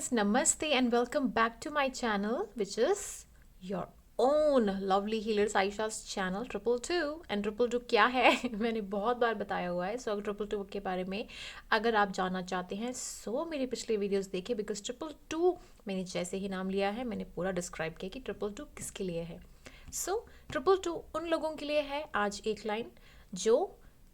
guys, namaste and welcome back to my channel, which is your own lovely healers Aisha's channel triple two and triple two क्या है मैंने बहुत बार बताया हुआ है। सो ट्रिपल टू के बारे में अगर आप जानना चाहते हैं सो मेरे पिछले वीडियोस देखिए, बिकॉज ट्रिपल टू मैंने जैसे ही नाम लिया है मैंने पूरा डिस्क्राइब किया कि ट्रिपल टू किसके लिए है। सो ट्रिपल टू उन लोगों के लिए है। आज एक लाइन जो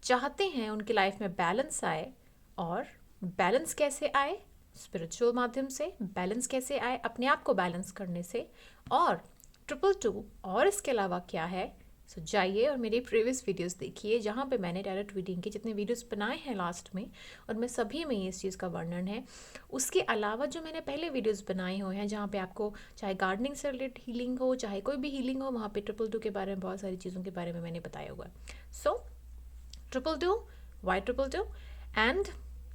चाहते हैं उनकी लाइफ में बैलेंस आए, और बैलेंस कैसे आए, स्पिरिचुअल माध्यम से बैलेंस कैसे आए, अपने आप को बैलेंस करने से, और ट्रिपल टू और इसके अलावा क्या है। सो जाइए और मेरे प्रीवियस वीडियोस देखिए जहाँ पे मैंने डायरेक्ट रीडिंग के जितने वीडियोस बनाए हैं लास्ट में, और मैं सभी में इस चीज़ का वर्णन है। उसके अलावा जो मैंने पहले वीडियोस बनाए हुए हैं जहाँ पे आपको चाहे गार्डनिंग से रिलेटेड हीलिंग हो, चाहे कोई भी हीलिंग हो, वहाँ पे ट्रिपल टू के बारे में बहुत सारी चीज़ों के बारे में मैंने बताया हुआ है। So triple two, Y triple two and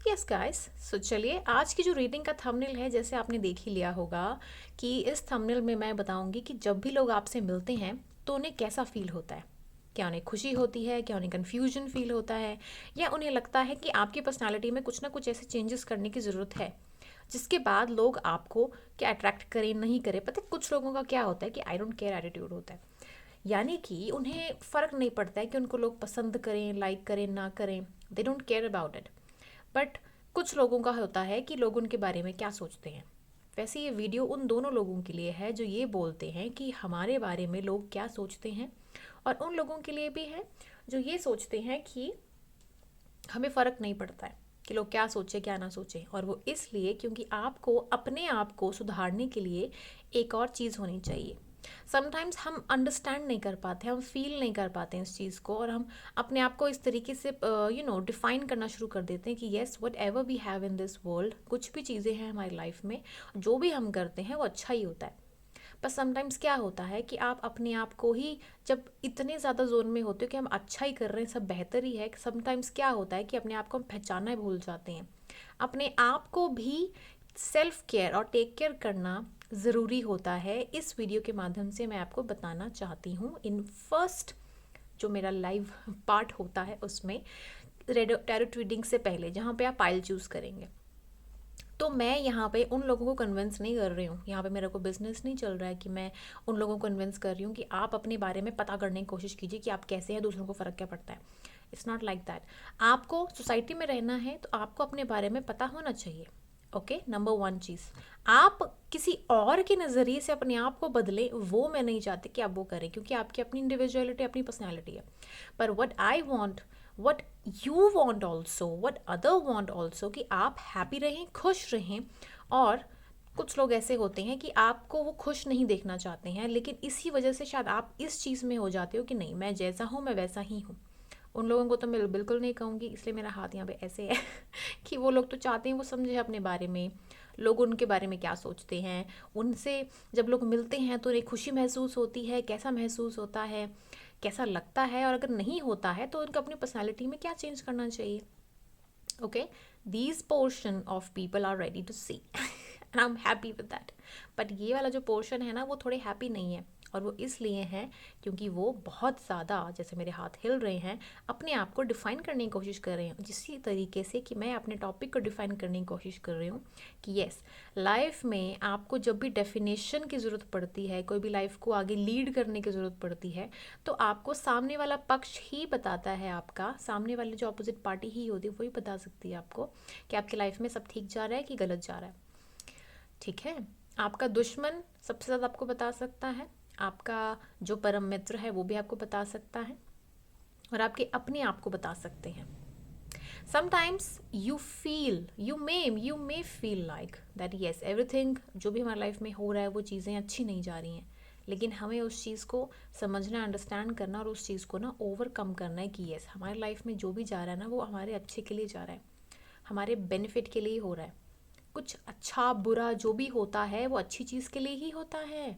yes guys. So चलिए, आज की जो रीडिंग का थंबनेल है जैसे आपने देख ही लिया होगा कि इस थंबनेल में मैं बताऊंगी कि जब भी लोग आपसे मिलते हैं तो उन्हें कैसा फील होता है। क्या उन्हें खुशी होती है, क्या उन्हें कन्फ्यूजन फील होता है, या उन्हें लगता है कि आपकी पर्सनालिटी में कुछ ना कुछ ऐसे चेंजेस करने की ज़रूरत है जिसके बाद लोग आपको क्या अट्रैक्ट करें नहीं करें। पता है कुछ लोगों का क्या होता है कि आई डोंट केयर एटीट्यूड होता है, यानी कि उन्हें फ़र्क नहीं पड़ता है कि उनको लोग पसंद करें, लाइक करें ना करें, they don't care about it. But कुछ लोगों का होता है कि लोग उनके बारे में क्या सोचते हैं। वैसे ये वीडियो उन दोनों लोगों के लिए है जो ये बोलते हैं कि हमारे बारे में लोग क्या सोचते हैं, और उन लोगों के लिए भी है जो ये सोचते हैं कि हमें फ़र्क नहीं पड़ता है कि लोग क्या सोचे क्या ना सोचे। और वो इसलिए क्योंकि आपको अपने आप को सुधारने के लिए एक और चीज़ होनी चाहिए। समटाइम्स हम अंडरस्टैंड नहीं कर पाते, हम फील नहीं कर पाते हैं इस चीज़ को, और हम अपने आप को इस तरीके से डिफाइन करना शुरू कर देते हैं कि yes whatever we have in this world, कुछ भी चीज़ें हैं हमारी लाइफ में, जो भी हम करते हैं वो अच्छा ही होता है। पर समटाइम्स क्या होता है कि आप अपने आप को ही जब इतने ज़्यादा जोन में होते हो कि हम अच्छा ही कर रहे हैं, सब बेहतर ही है, समटाइम्स क्या होता है कि अपने आप को हम पहचानना भूल जाते हैं। अपने आप को भी सेल्फ केयर और टेक केयर करना ज़रूरी होता है। इस वीडियो के माध्यम से मैं आपको बताना चाहती हूँ इन फर्स्ट जो मेरा लाइव पार्ट होता है उसमें, टैरोट रीडिंग से पहले जहाँ पे आप पाइल चूज़ करेंगे। तो मैं यहाँ पे उन लोगों को कन्विंस नहीं कर रही हूँ, यहाँ पे मेरा कोई बिजनेस नहीं चल रहा है कि मैं उन लोगों को कन्विंस कर रही हूँ कि आप अपने बारे में पता करने की कोशिश कीजिए कि आप कैसे हैं, दूसरों को फ़र्क क्या पड़ता है। It's not like that. आपको सोसाइटी में रहना है तो आपको अपने बारे में पता होना चाहिए। ओके, नंबर वन चीज़, आप किसी और के नज़रिए से अपने आप को बदलें, वो मैं नहीं चाहती कि आप वो करें, क्योंकि आपकी अपनी इंडिविजुअलिटी, अपनी पर्सनैलिटी है। पर what I want, what you want also, what other want also, कि आप हैप्पी रहें, खुश रहें। और कुछ लोग ऐसे होते हैं कि आपको वो खुश नहीं देखना चाहते हैं, लेकिन इसी वजह से शायद आप इस चीज़ में हो जाते हो कि नहीं, मैं जैसा हूँ मैं वैसा ही हूँ। उन लोगों को तो मैं बिल्कुल नहीं कहूँगी, इसलिए मेरा हाथ यहाँ पे ऐसे है कि वो लोग तो चाहते हैं वो समझे अपने बारे में, लोग उनके बारे में क्या सोचते हैं। उनसे जब लोग मिलते हैं तो उन्हें खुशी महसूस होती है, कैसा महसूस होता है, कैसा लगता है, और अगर नहीं होता है तो उनको अपनी पर्सनालिटी में क्या चेंज करना चाहिए। Okay, these portion of people are ready to see and I am happy with that. But ये वाला जो पोर्शन है ना वो थोड़े हैप्पी नहीं है, और वो इसलिए है क्योंकि वो बहुत ज़्यादा, जैसे मेरे हाथ हिल रहे हैं, अपने आप को डिफ़ाइन करने की कोशिश कर रहे हैं, जिसी तरीके से कि मैं अपने टॉपिक को डिफ़ाइन करने की कोशिश कर रही हूँ कि येस, लाइफ में आपको जब भी डेफिनेशन की ज़रूरत पड़ती है, कोई भी लाइफ को आगे लीड करने की ज़रूरत पड़ती है, तो आपको सामने वाला पक्ष ही बताता है, आपका सामने वाली जो अपोजिट पार्टी ही होती है वही बता सकती है आपको कि आपकी लाइफ में सब ठीक जा रहा है कि गलत जा रहा है। ठीक है, आपका दुश्मन सबसे ज़्यादा आपको बता सकता है, आपका जो परम मित्र है वो भी आपको बता सकता है, और आपके अपने आप को बता सकते हैं। Sometimes you may feel like that yes everything जो भी हमारी लाइफ में हो रहा है वो चीज़ें अच्छी नहीं जा रही हैं, लेकिन हमें उस चीज़ को समझना, अंडरस्टैंड करना, और उस चीज़ को ना ओवरकम करना है कि येस हमारी लाइफ में जो भी जा रहा है ना वो हमारे अच्छे के लिए जा रहा है, हमारे बेनिफिट के लिए ही हो रहा है। कुछ अच्छा बुरा जो भी होता है वो अच्छी चीज़ के लिए ही होता है,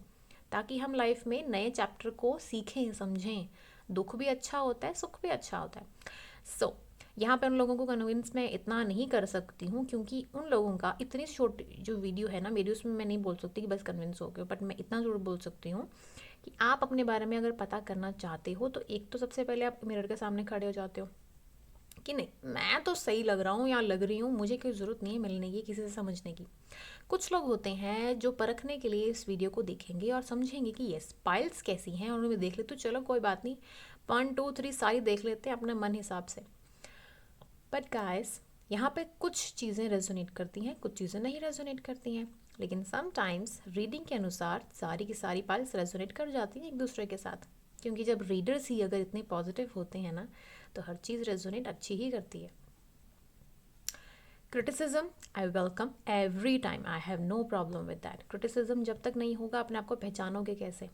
ताकि हम लाइफ में नए चैप्टर को सीखें, समझें। दुख भी अच्छा होता है, सुख भी अच्छा होता है। सो यहाँ पे उन लोगों को कन्विंस मैं इतना नहीं कर सकती हूँ, क्योंकि उन लोगों का इतनी छोटी जो वीडियो है ना मेरी, उसमें मैं नहीं बोल सकती कि बस कन्विंस हो गए। बट मैं इतना ज़रूर बोल सकती हूँ कि आप अपने बारे में अगर पता करना चाहते हो तो एक तो सबसे पहले आप मिरर के सामने खड़े हो जाते हो, कि नहीं मैं तो सही लग रहा हूँ या लग रही हूँ, मुझे कोई ज़रूरत नहीं है मिलने की, किसी से समझने की। कुछ लोग होते हैं जो परखने के लिए इस वीडियो को देखेंगे और समझेंगे कि यस पाइल्स कैसी हैं, और उन्हें देख ले तो चलो कोई बात नहीं, 1 2 3 सारी देख लेते हैं अपने मन हिसाब से। बट गाइस, यहाँ पे कुछ चीज़ें रेजोनेट करती हैं, कुछ चीज़ें नहीं रेजोनेट करती हैं। लेकिन समटाइम्स रीडिंग के अनुसार सारी की सारी पाइल्स रेजोनेट कर जाती हैं एक दूसरे के साथ, क्योंकि जब रीडर्स ही अगर इतने पॉजिटिव होते हैं ना, तो हर चीज़ रेजोनेट अच्छी ही करती है। Criticism I welcome every time, I have no problem with that. Criticism जब तक नहीं होगा, अपने आप को पहचानोगे कैसे?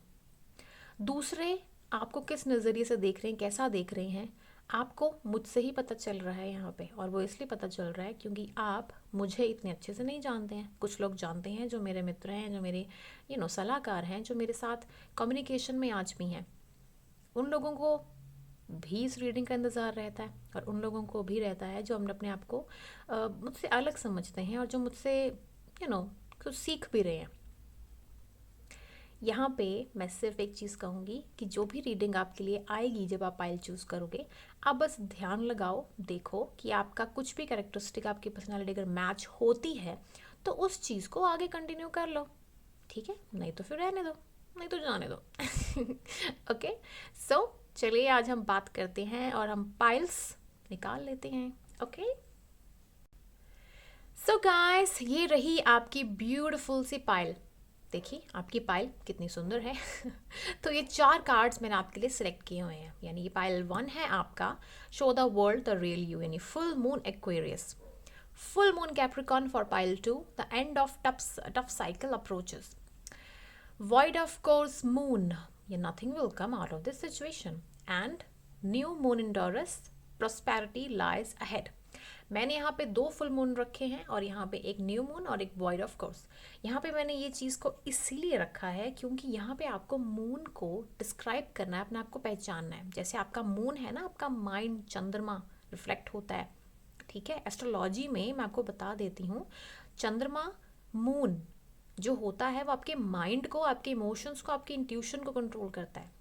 दूसरे आपको किस नज़रिए से देख रहे हैं, कैसा देख रहे हैं, आपको मुझसे ही पता चल रहा है यहाँ पे। और वो इसलिए पता चल रहा है क्योंकि आप मुझे इतने अच्छे से नहीं जानते हैं। कुछ लोग जानते हैं, जो मेरे मित्र हैं, जो मेरे सलाहकार हैं, जो मेरे साथ कम्युनिकेशन में आज भी हैं। उन लोगों को भी इस रीडिंग का इंतज़ार रहता है, और उन लोगों को भी रहता है जो हम अपने आप को मुझसे अलग समझते हैं, और जो मुझसे कुछ सीख भी रहे हैं। यहाँ पे मैं सिर्फ एक चीज़ कहूँगी कि जो भी रीडिंग आपके लिए आएगी, जब आप पाइल चूज़ करोगे, आप बस ध्यान लगाओ, देखो कि आपका कुछ भी कैरेक्टरिस्टिक आपकी पर्सनालिटी अगर मैच होती है तो उस चीज़ को आगे कंटिन्यू कर लो, ठीक है? नहीं तो फिर रहने दो, नहीं तो जाने दो। ओके, सो चलिए आज हम बात करते हैं और हम पाइल्स निकाल लेते हैं। ओके, सो गाइस, ये रही आपकी ब्यूटीफुल सी पाइल। देखिए आपकी पाइल कितनी सुंदर है। तो ये 4 कार्ड्स मैंने आपके लिए सिलेक्ट किए हुए हैं। यानी ये पाइल 1 है आपका, show the world the real you, यानी full moon Aquarius. Full moon Capricorn for pile 2, the end of tough cycle approaches. Void of course moon, yeah, nothing will come out of this situation. And new moon in Taurus, prosperity lies ahead. मैंने यहाँ पे 2 full moon रखे हैं, और यहाँ पे एक new moon और एक वॉइड ऑफ कोर्स। यहाँ पे मैंने ये चीज़ को इसीलिए रखा है क्योंकि यहाँ पे आपको मून को डिस्क्राइब करना है, अपने आप को पहचानना है। जैसे आपका मून है ना, आपका माइंड चंद्रमा रिफ्लेक्ट होता है, ठीक है? एस्ट्रोलॉजी में मैं आपको बता देती हूँ, चंद्रमा मून जो होता है वो आपके माइंड को, आपके इमोशंस को, आपके इंट्यूशन को कंट्रोल करता है।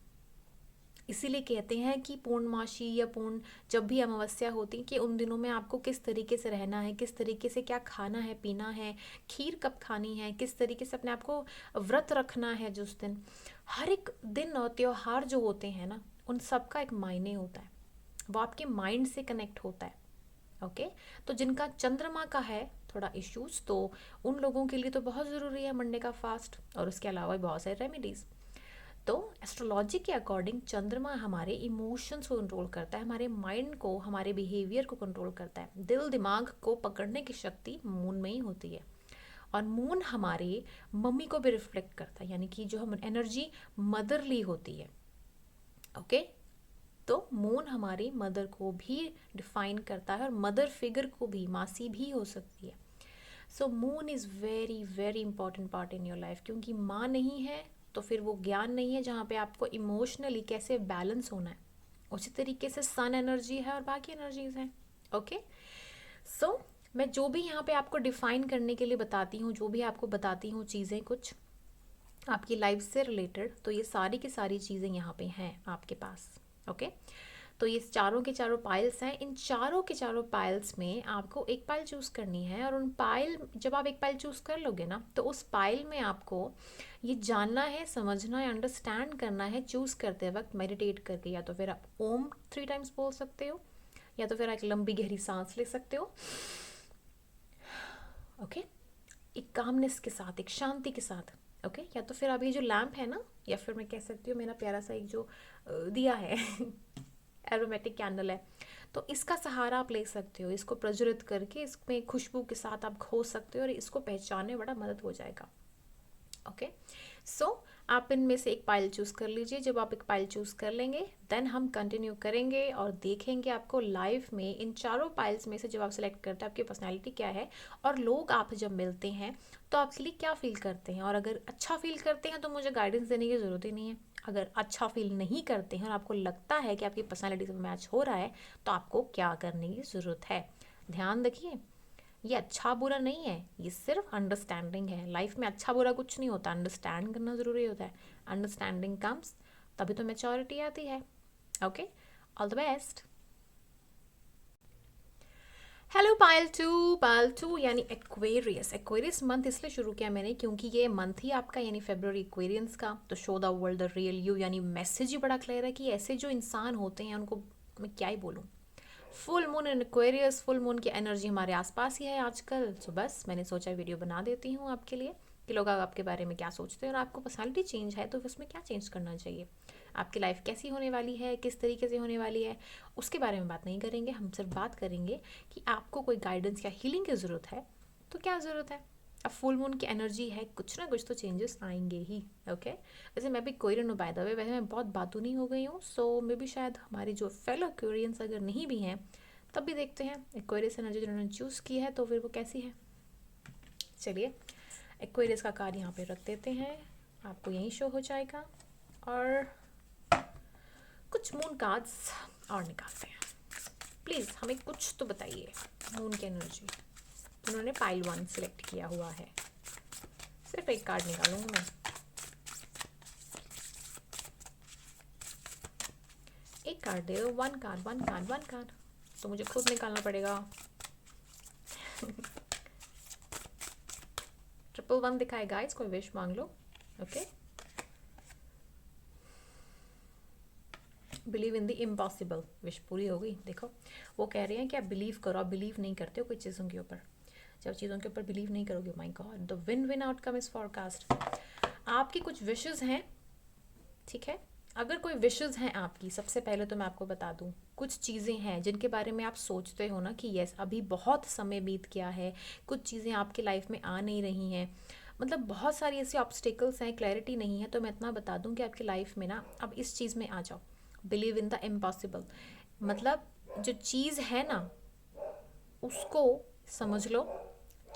इसीलिए कहते हैं कि पूर्णमासी या पूर्ण जब भी अमावस्या होती है, कि उन दिनों में आपको किस तरीके से रहना है, किस तरीके से क्या खाना है, पीना है, खीर कब खानी है, किस तरीके से अपने आप को व्रत रखना है। जिस दिन हर एक दिन और त्योहार जो होते हैं ना, उन सब का एक मायने होता है, वो आपके माइंड से कनेक्ट होता है। ओके, तो जिनका चंद्रमा का है थोड़ा इश्यूज, तो उन लोगों के लिए तो बहुत ज़रूरी है मंडे का फास्ट, और उसके अलावा भी बहुत सारे रेमेडीज़। तो एस्ट्रोलॉजी के अकॉर्डिंग चंद्रमा हमारे इमोशंस को कंट्रोल करता है, हमारे माइंड को, हमारे बिहेवियर को कंट्रोल करता है। दिल दिमाग को पकड़ने की शक्ति मून में ही होती है। और मून हमारे मम्मी को भी रिफ्लेक्ट करता है, यानी कि जो हम एनर्जी मदरली होती है। ओके, तो मून हमारी मदर को भी डिफाइन करता है, और मदर फिगर को भी, मासी भी हो सकती है। So moon is very very important part in your life, क्योंकि माँ नहीं है तो फिर वो ज्ञान नहीं है जहाँ पे आपको इमोशनली कैसे बैलेंस होना है। उसी तरीके से सन एनर्जी है और बाकी एनर्जीज हैं। ओके, सो मैं जो भी यहाँ पे आपको डिफाइन करने के लिए बताती हूँ, जो भी आपको बताती हूँ चीज़ें कुछ आपकी लाइफ से रिलेटेड, तो ये सारी की सारी चीज़ें यहाँ पे हैं आपके पास। ओके, तो ये चारों के चारों पाइल्स हैं। इन चारों के चारों पाइल्स में आपको एक पाइल चूज़ करनी है, और उन पाइल, जब आप एक पाइल चूज़ कर लोगे ना, तो उस पाइल में आपको ये जानना है, समझना है, अंडरस्टैंड करना है चूज़ करते वक्त मेडिटेट करके। या तो फिर आप ओम 3 टाइम्स बोल सकते हो, या तो फिर एक लंबी गहरी सांस ले सकते हो। ओके, एक कामनेस के साथ, एक शांति के साथ। ओके, या तो फिर अभी जो लैम्प है ना, या फिर मैं कह सकती हूँ मेरा प्यारा सा एक जो दिया है एरोमेटिक कैंडल है, तो इसका सहारा आप ले सकते हो। इसको प्रज्वलित करके इसमें खुशबू के साथ आप खो सकते हो, और इसको पहचानने बड़ा मदद हो जाएगा। ओके, सो आप इनमें से एक पाइल चूज़ कर लीजिए। जब आप एक पाइल चूज़ कर लेंगे, देन हम कंटिन्यू करेंगे और देखेंगे आपको लाइफ में इन चारों पाइल्स में से जब आप सेलेक्ट करते हैं आपकी पर्सनैलिटी क्या है, और लोग आप जब मिलते हैं तो आपके लिए क्या फील करते हैं। और अगर अच्छा फील करते हैं तो मुझे गाइडेंस देने की ज़रूरत ही नहीं है। अगर अच्छा फील नहीं करते हैं और आपको लगता है कि आपकी पर्सनैलिटी से मैच हो रहा है, तो आपको क्या करने की ज़रूरत है। ध्यान रखिए, ये अच्छा बुरा नहीं है, ये सिर्फ अंडरस्टैंडिंग है। लाइफ में अच्छा बुरा कुछ नहीं होता, अंडरस्टैंड करना ज़रूरी होता है। अंडरस्टैंडिंग कम्स, तभी तो मैच्योरिटी आती है। Okay, all the best. Hello Payal two यानी एक्वेरियस। एक्वेरियस मंथ इसलिए शुरू किया मैंने क्योंकि ये मंथ ही आपका यानी फेब्रुअरी एक्वेरियंस का, तो show the world the real you, यानी मैसेज ही बड़ा क्लियर है कि ऐसे जो इंसान होते हैं उनको मैं क्या ही बोलूँ। Full moon in Aquarius, full moon की एनर्जी हमारे आसपास ही है आजकल, तो बस मैंने सोचा वीडियो बना देती हूँ आपके लिए कि लोग आपके बारे में क्या सोचते हैं, और आपको पर्सनालिटी चेंज है तो उसमें क्या चेंज करना चाहिए, आपकी लाइफ कैसी होने वाली है, किस तरीके से होने वाली है, उसके बारे में बात नहीं करेंगे। हम सिर्फ बात करेंगे कि आपको कोई गाइडेंस या हीलिंग की ज़रूरत है तो क्या ज़रूरत है। अब फुल मून की एनर्जी है, कुछ ना कुछ तो चेंजेस आएंगे ही। ओके, वैसे मैं भी कोरियन हूँ बाय द वे, वैसे मैं बहुत बातूनी हो गई हूँ, सो मे भी शायद हमारी जो फेलो कोरियंस अगर नहीं भी हैं तब भी देखते हैं एक्वेरियस एनर्जी जिन्होंने चूज़ की है तो फिर वो कैसी है। चलिए एक्वेरियस का कार्ड यहाँ पे रख देते हैं, आपको यहीं शो हो जाएगा, और कुछ मून कार्ड्स और निकालते हैं। प्लीज़ हमें कुछ तो बताइए मून की एनर्जी। उन्होंने पाइल 1 सिलेक्ट किया हुआ है, सिर्फ एक कार्ड निकालूंगी मैं। एक कार्ड दे दो, one card one card one card, तो मुझे खुद निकालना पड़ेगा। ट्रिपल 1 दिखाए गाइस, कोई विश मांग लो। Okay, believe in the impossible, wish पूरी हो गई। देखो वो कह रहे हैं कि आप बिलीव करो, आप बिलीव नहीं करते हो कोई चीज़ों के ऊपर, जब चीज़ों के ऊपर बिलीव नहीं करोगे, my God the win win outcome is forecast. आपकी कुछ विशेस हैं, ठीक है। अगर कोई विशेस हैं आपकी, सबसे पहले तो मैं आपको बता दूं कुछ चीज़ें हैं जिनके बारे में आप सोचते हो ना कि यस अभी बहुत समय बीत गया है, कुछ चीज़ें आपकी लाइफ में आ नहीं रही हैं, मतलब बहुत सारी ऐसी ऑब्स्टिकल्स हैं, क्लैरिटी नहीं है, तो मैं इतना बता दूं कि आपकी लाइफ में ना अब इस चीज़ में आ जाओ, बिलीव इन द इम्पॉसिबल। मतलब जो चीज़ है ना उसको समझ लो,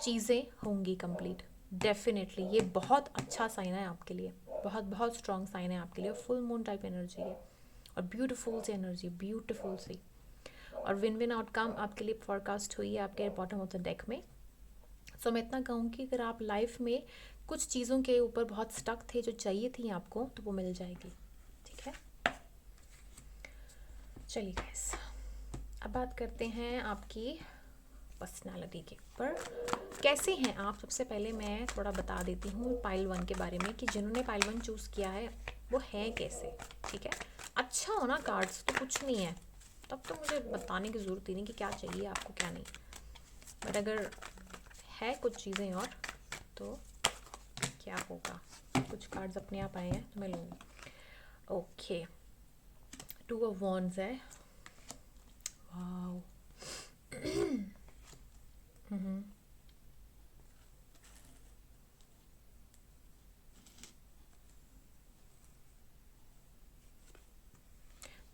चीज़ें होंगी कंप्लीट डेफिनेटली। ये बहुत अच्छा साइन है आपके लिए, बहुत बहुत स्ट्रॉन्ग साइन है आपके लिए, फुल मून टाइप एनर्जी है और ब्यूटीफुल सी एनर्जी, ब्यूटीफुल सी, और विन विन आउटकम आपके लिए फोरकास्ट हुई है आपके बॉटम ऑफ द डेक में। सो मैं इतना कहूँ कि अगर आप लाइफ में कुछ चीज़ों के ऊपर बहुत स्टक थे जो चाहिए थी आपको, तो वो मिल जाएगी, ठीक है। चलिए गाइस, अब बात करते हैं आपकी पर्सनालिटी के ऊपर, कैसे हैं आप। सबसे पहले मैं थोड़ा बता देती हूँ पाइल 1 के बारे में कि जिन्होंने पाइल 1 चूज़ किया है वो है कैसे, ठीक है। अच्छा हो ना कार्ड्स तो कुछ नहीं है, तब तो मुझे बताने की ज़रूरत ही नहीं कि क्या चाहिए आपको क्या नहीं, बट अगर है कुछ चीज़ें और तो क्या होगा। कुछ कार्ड्स अपने आप आए हैं तो मैं लूँगी। ओके, 2 ऑफ वॉन्ड्स है, वाओ।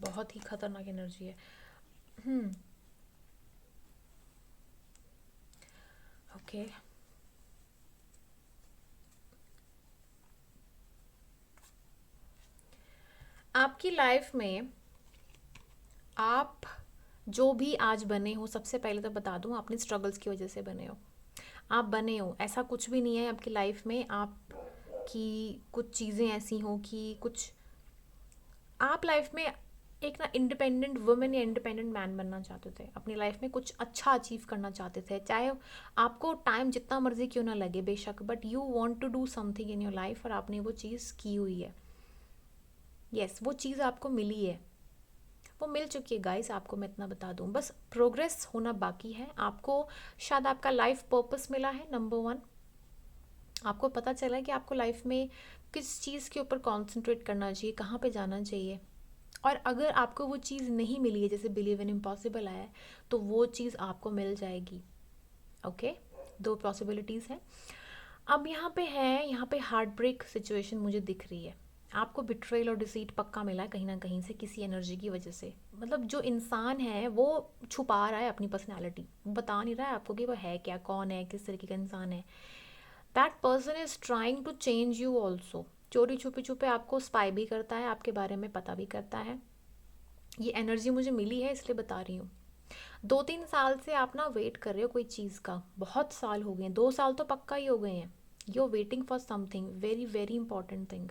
बहुत ही खतरनाक एनर्जी है। ओके, आपकी लाइफ में आप जो भी आज बने हो, सबसे पहले तो बता दूं अपनी स्ट्रगल्स की वजह से बने हो, आप बने हो, ऐसा कुछ भी नहीं है आपकी लाइफ में आप कि कुछ चीज़ें ऐसी हों कि कुछ आप लाइफ में एक ना इंडिपेंडेंट वुमेन या इंडिपेंडेंट मैन बनना चाहते थे, अपनी लाइफ में कुछ अच्छा अचीव करना चाहते थे, चाहे आपको टाइम जितना मर्जी क्यों ना लगे बेशक, but you want to do something in your life और आपने वो चीज़ की हुई है। यस, वो चीज़ आपको मिली है, वो मिल चुकी है गाइस, आपको मैं इतना बता दूं, बस प्रोग्रेस होना बाकी है। आपको शायद आपका लाइफ पर्पस मिला है, नंबर 1, आपको पता चला है कि आपको लाइफ में किस चीज़ के ऊपर कॉन्सेंट्रेट करना चाहिए, कहाँ पे जाना चाहिए। और अगर आपको वो चीज़ नहीं मिली है, जैसे बिलीव इन इम्पॉसिबल आया है, तो वो चीज़ आपको मिल जाएगी। ओके, 2 पॉसिबिलिटीज़ हैं। अब यहाँ पे हार्ट ब्रेक सिचुएशन मुझे दिख रही है, आपको बिट्रेल और डिसीट पक्का मिला है कहीं ना कहीं से, किसी एनर्जी की वजह से। मतलब जो इंसान है वो छुपा रहा है अपनी पर्सनैलिटी, बता नहीं रहा है आपको कि वो है क्या, कौन है, किस तरीके का इंसान है। That person is trying to change you also, चोरी छुपे छुपे आपको स्पाई भी करता है, आपके बारे में पता भी करता है। ये एनर्जी मुझे मिली है इसलिए बता रही हूँ। 2-3 साल से आप ना वेट कर रहे हो कोई चीज़ का, बहुत साल हो गए हैं, 2 साल तो पक्का ही हो गए हैं। You are waiting for something very very important thing,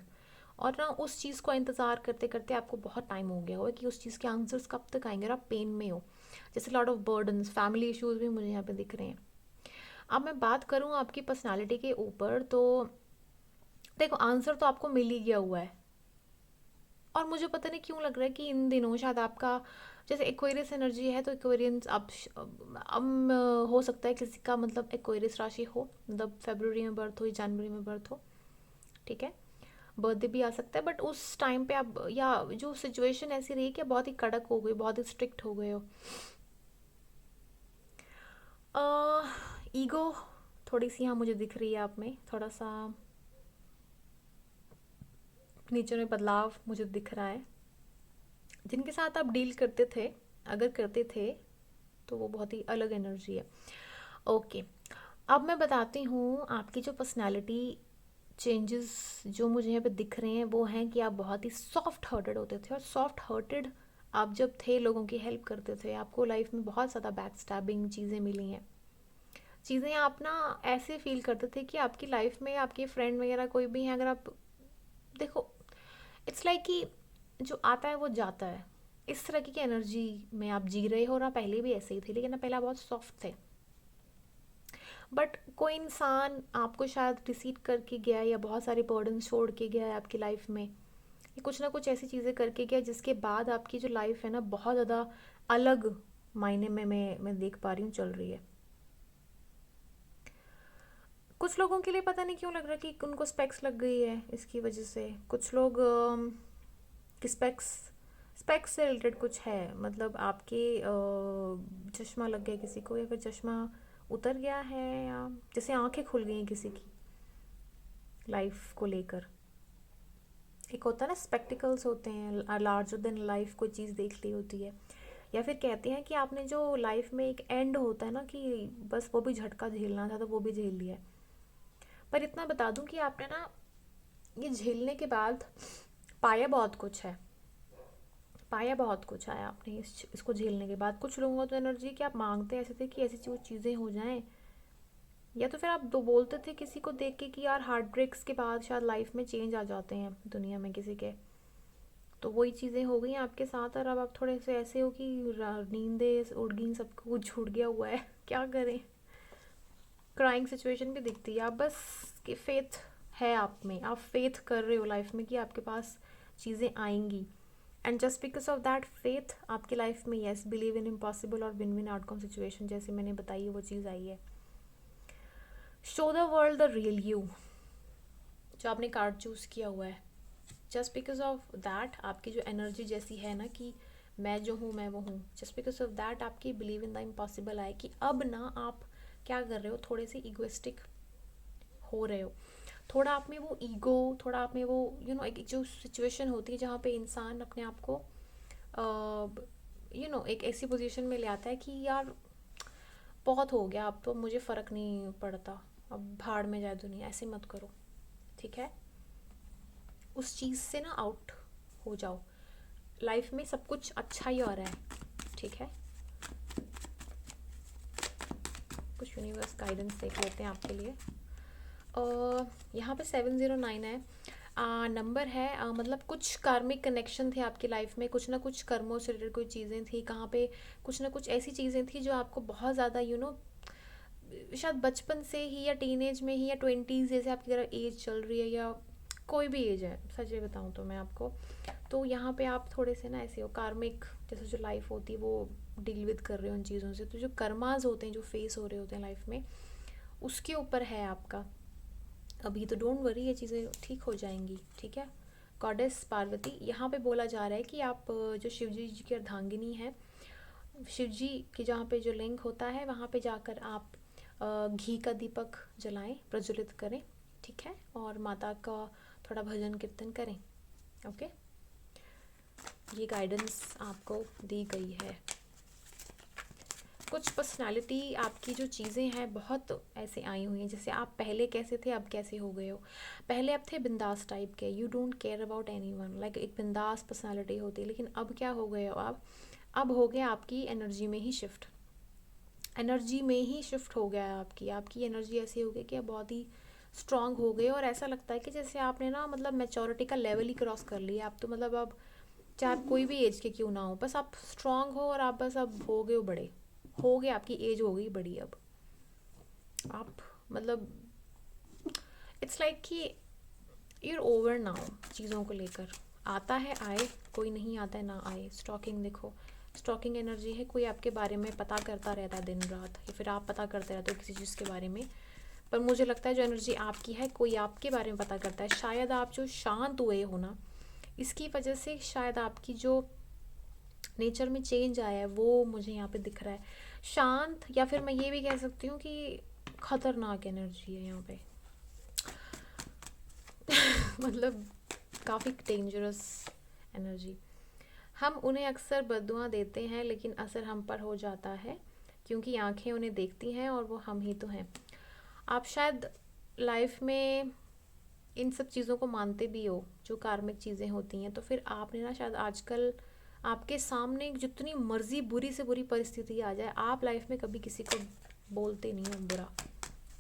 और ना उस चीज़ को इंतज़ार करते करते आपको बहुत टाइम हो गया होगा कि उस चीज़ के आंसर्स कब तक आएंगे, और आप पेन में हो। जैसे lot of burdens, family issues भी मुझे यहाँ पे दिख रहे हैं। अब मैं बात करूँ आपकी पर्सनालिटी के ऊपर, तो देखो आंसर तो आपको मिल ही गया हुआ है। और मुझे पता नहीं क्यों लग रहा है कि इन दिनों शायद आपका, जैसे एक्वेरियस एनर्जी है तो एक्वेरियंस अब हो सकता है किसी का मतलब एक्वेरियस राशि हो, मतलब फरवरी में बर्थ हो या जनवरी में बर्थ हो, ठीक है, बर्थडे भी आ सकता है। बट उस टाइम पे आप, या जो सिचुएशन ऐसी रही कि बहुत ही कड़क हो गई, बहुत ही स्ट्रिक्ट हो गए हो, ईगो थोड़ी सी यहाँ मुझे दिख रही है आप में, थोड़ा सा नेचर में बदलाव मुझे दिख रहा है। जिनके साथ आप डील करते थे, अगर करते थे, तो वो बहुत ही अलग एनर्जी है। ओके, अब मैं बताती हूँ आपकी जो पर्सनालिटी चेंजेस जो मुझे यहाँ पे दिख रहे हैं, वो हैं कि आप बहुत ही सॉफ्ट हार्टेड होते थे। और सॉफ्ट हार्टेड आप जब थे, लोगों की हेल्प करते थे, आपको लाइफ में बहुत ज़्यादा बैक स्टैबिंग चीज़ें मिली हैं। चीज़ें आप ना ऐसे फील करते थे कि आपकी लाइफ में आपके फ्रेंड वगैरह कोई भी हैं, अगर आप देखो, इट्स लाइक कि जो आता है वो जाता है, इस तरह की एनर्जी में आप जी रहे हो। ना पहले भी ऐसे ही थे, लेकिन ना पहले आप बहुत सॉफ्ट थे। बट कोई इंसान आपको शायद रिसीव करके गया, या बहुत सारे बर्डन छोड़ के गया है आपकी लाइफ में, या कुछ ना कुछ ऐसी चीज़ें करके गया जिसके बाद आपकी जो लाइफ है ना बहुत ज़्यादा अलग मायने में मैं देख पा रही हूँ चल रही है। कुछ लोगों के लिए पता नहीं क्यों लग रहा है कि उनको स्पेक्स लग गई है इसकी वजह से। कुछ लोग कि स्पेक्स स्पेक्स से रिलेटेड कुछ है, मतलब आपके चश्मा लग गया किसी को, या फिर चश्मा उतर गया है, या जैसे आंखें खुल गई हैं किसी की लाइफ को लेकर। एक होता है ना, स्पेक्टिकल्स होते हैं, लार्जर देन लाइफ कोई चीज़ देख ली होती है। या फिर कहते हैं कि आपने जो लाइफ में एक एंड होता है ना, कि बस वो भी झटका झेलना था तो वो भी झेल लिया है। पर इतना बता दूं कि आपने ना ये झेलने के बाद पाया बहुत कुछ है, पाया बहुत कुछ है आपने इसको झेलने के बाद। कुछ लोगों का तो एनर्जी कि आप मांगते ऐसे थे कि ऐसी चीज़ें हो जाएं, या तो फिर आप दो बोलते थे किसी को देख के कि यार हार्ट ब्रेक्स के बाद शायद लाइफ में चेंज आ जाते हैं दुनिया में किसी के, तो वही चीज़ें हो गई आपके साथ। और अब आप थोड़े से ऐसे हो कि नींदें उड़ गई, सब कुछ छूट गया हुआ है, क्या करें। क्राइंग सिचुएशन भी दिखती है। आप बस कि फेथ है आप में, आप फेथ कर रहे हो लाइफ में कि आपके पास चीज़ें आएंगी। And just because of that faith आपकी लाइफ में, यस, बिलीव इन इम्पॉसिबल और विन विन आउटकम सिचुएशन जैसे मैंने बताई है, वो चीज़ आई है। Show the world the real you, जो आपने कार्ड चूज़ किया हुआ है, जस्ट बिकॉज ऑफ दैट आपकी जो एनर्जी जैसी है ना कि मैं जो हूँ मैं वो हूँ, जस्ट बिकॉज ऑफ दैट आपकी बिलीव इन द इम्पॉसिबल आए कि अब ना आप क्या कर रहे हो, थोड़े से इगोइस्टिक हो रहे हो। थोड़ा आप में वो ईगो, थोड़ा आप में वो एक जो सिचुएशन होती है जहाँ पे इंसान अपने आप को एक ऐसी पोजीशन में ले आता है कि यार बहुत हो गया, अब तो मुझे फ़र्क नहीं पड़ता, अब भाड़ में जाए दुनिया, ऐसे मत करो, ठीक है। उस चीज़ से ना आउट हो जाओ, लाइफ में सब कुछ अच्छा ही हो रहा है, ठीक है। कुछ यूनिवर्स गाइडेंस देख लेते हैं आपके लिए। यहाँ पे 709 है नंबर है। मतलब कुछ कार्मिक कनेक्शन थे आपकी लाइफ में, कुछ ना कुछ कर्मों से रिलेटेड कोई चीज़ें थी, कहाँ पे कुछ ना कुछ ऐसी चीज़ें थी जो आपको बहुत ज़्यादा शायद बचपन से ही, या टीनेज में ही, या 20s जैसे आपकी तरह एज चल रही है, या कोई भी एज है, सच में बताऊँ तो मैं आपको, तो यहाँ पे आप थोड़े से ना ऐसे हो कार्मिक, जैसे जो लाइफ होती है वो डील विद कर रहे हो उन चीज़ों से। तो जो कर्माज होते हैं, जो फेस हो रहे होते हैं लाइफ में, उसके ऊपर है आपका अभी। तो डोंट वरी, ये चीज़ें ठीक हो जाएंगी, ठीक है। गॉडेस पार्वती, यहाँ पे बोला जा रहा है कि आप जो शिव जी की अर्धांगिनी है, शिव जी की जहाँ पे जो लिंग होता है वहाँ पे जाकर आप घी का दीपक जलाएं, प्रज्वलित करें, ठीक है, और माता का थोड़ा भजन कीर्तन करें, ओके। ये गाइडेंस आपको दी गई है। कुछ पर्सनालिटी आपकी जो चीज़ें हैं बहुत ऐसे आई हुई हैं, जैसे आप पहले कैसे थे, अब कैसे हो गए हो। पहले आप थे बिंदास टाइप के, you don't care about anyone, like एक बिंदास पर्सनालिटी होती है। लेकिन अब क्या हो गए हो आप, अब हो गया आपकी एनर्जी में ही शिफ्ट, एनर्जी में ही शिफ्ट हो गया है आपकी एनर्जी ऐसी हो गई कि अब बहुत ही स्ट्रांग हो गए। और ऐसा लगता है कि जैसे आपने ना मतलब मैच्योरिटी का लेवल ही क्रॉस कर लिया। आप तो मतलब अब चाहे आप कोई भी एज के क्यों ना हो, बस आप स्ट्रांग हो और आप बस अब हो गए हो बड़े, हो गए, आपकी एज हो गई बड़ी अब। आप मतलब इट्स लाइक कि यूर ओवर नाउ चीज़ों को लेकर। आता है आए, कोई नहीं आता है ना आए। स्टॉकिंग देखो, स्टॉकिंग एनर्जी है, कोई आपके बारे में पता करता रहता है दिन रात, या फिर आप पता करते रहते हो किसी चीज़ के बारे में। पर मुझे लगता है जो एनर्जी आपकी है, कोई आपके बारे में पता करता है। शायद आप जो शांत हुए हो ना, इसकी वजह से शायद आपकी जो नेचर में चेंज आया है वो मुझे यहाँ पे दिख रहा है। शांत, या फिर मैं ये भी कह सकती हूँ कि खतरनाक एनर्जी है यहाँ पे। मतलब काफ़ी डेंजरस एनर्जी। हम उन्हें अक्सर बद्दुआ देते हैं लेकिन असर हम पर हो जाता है, क्योंकि आंखें उन्हें देखती हैं और वो हम ही तो हैं। आप शायद लाइफ में इन सब चीज़ों को मानते भी हो, जो कार्मिक चीज़ें होती हैं, तो फिर आपने ना शायद आजकल आपके सामने जितनी मर्जी बुरी से बुरी परिस्थिति आ जाए, आप लाइफ में कभी किसी को बोलते नहीं हो बुरा,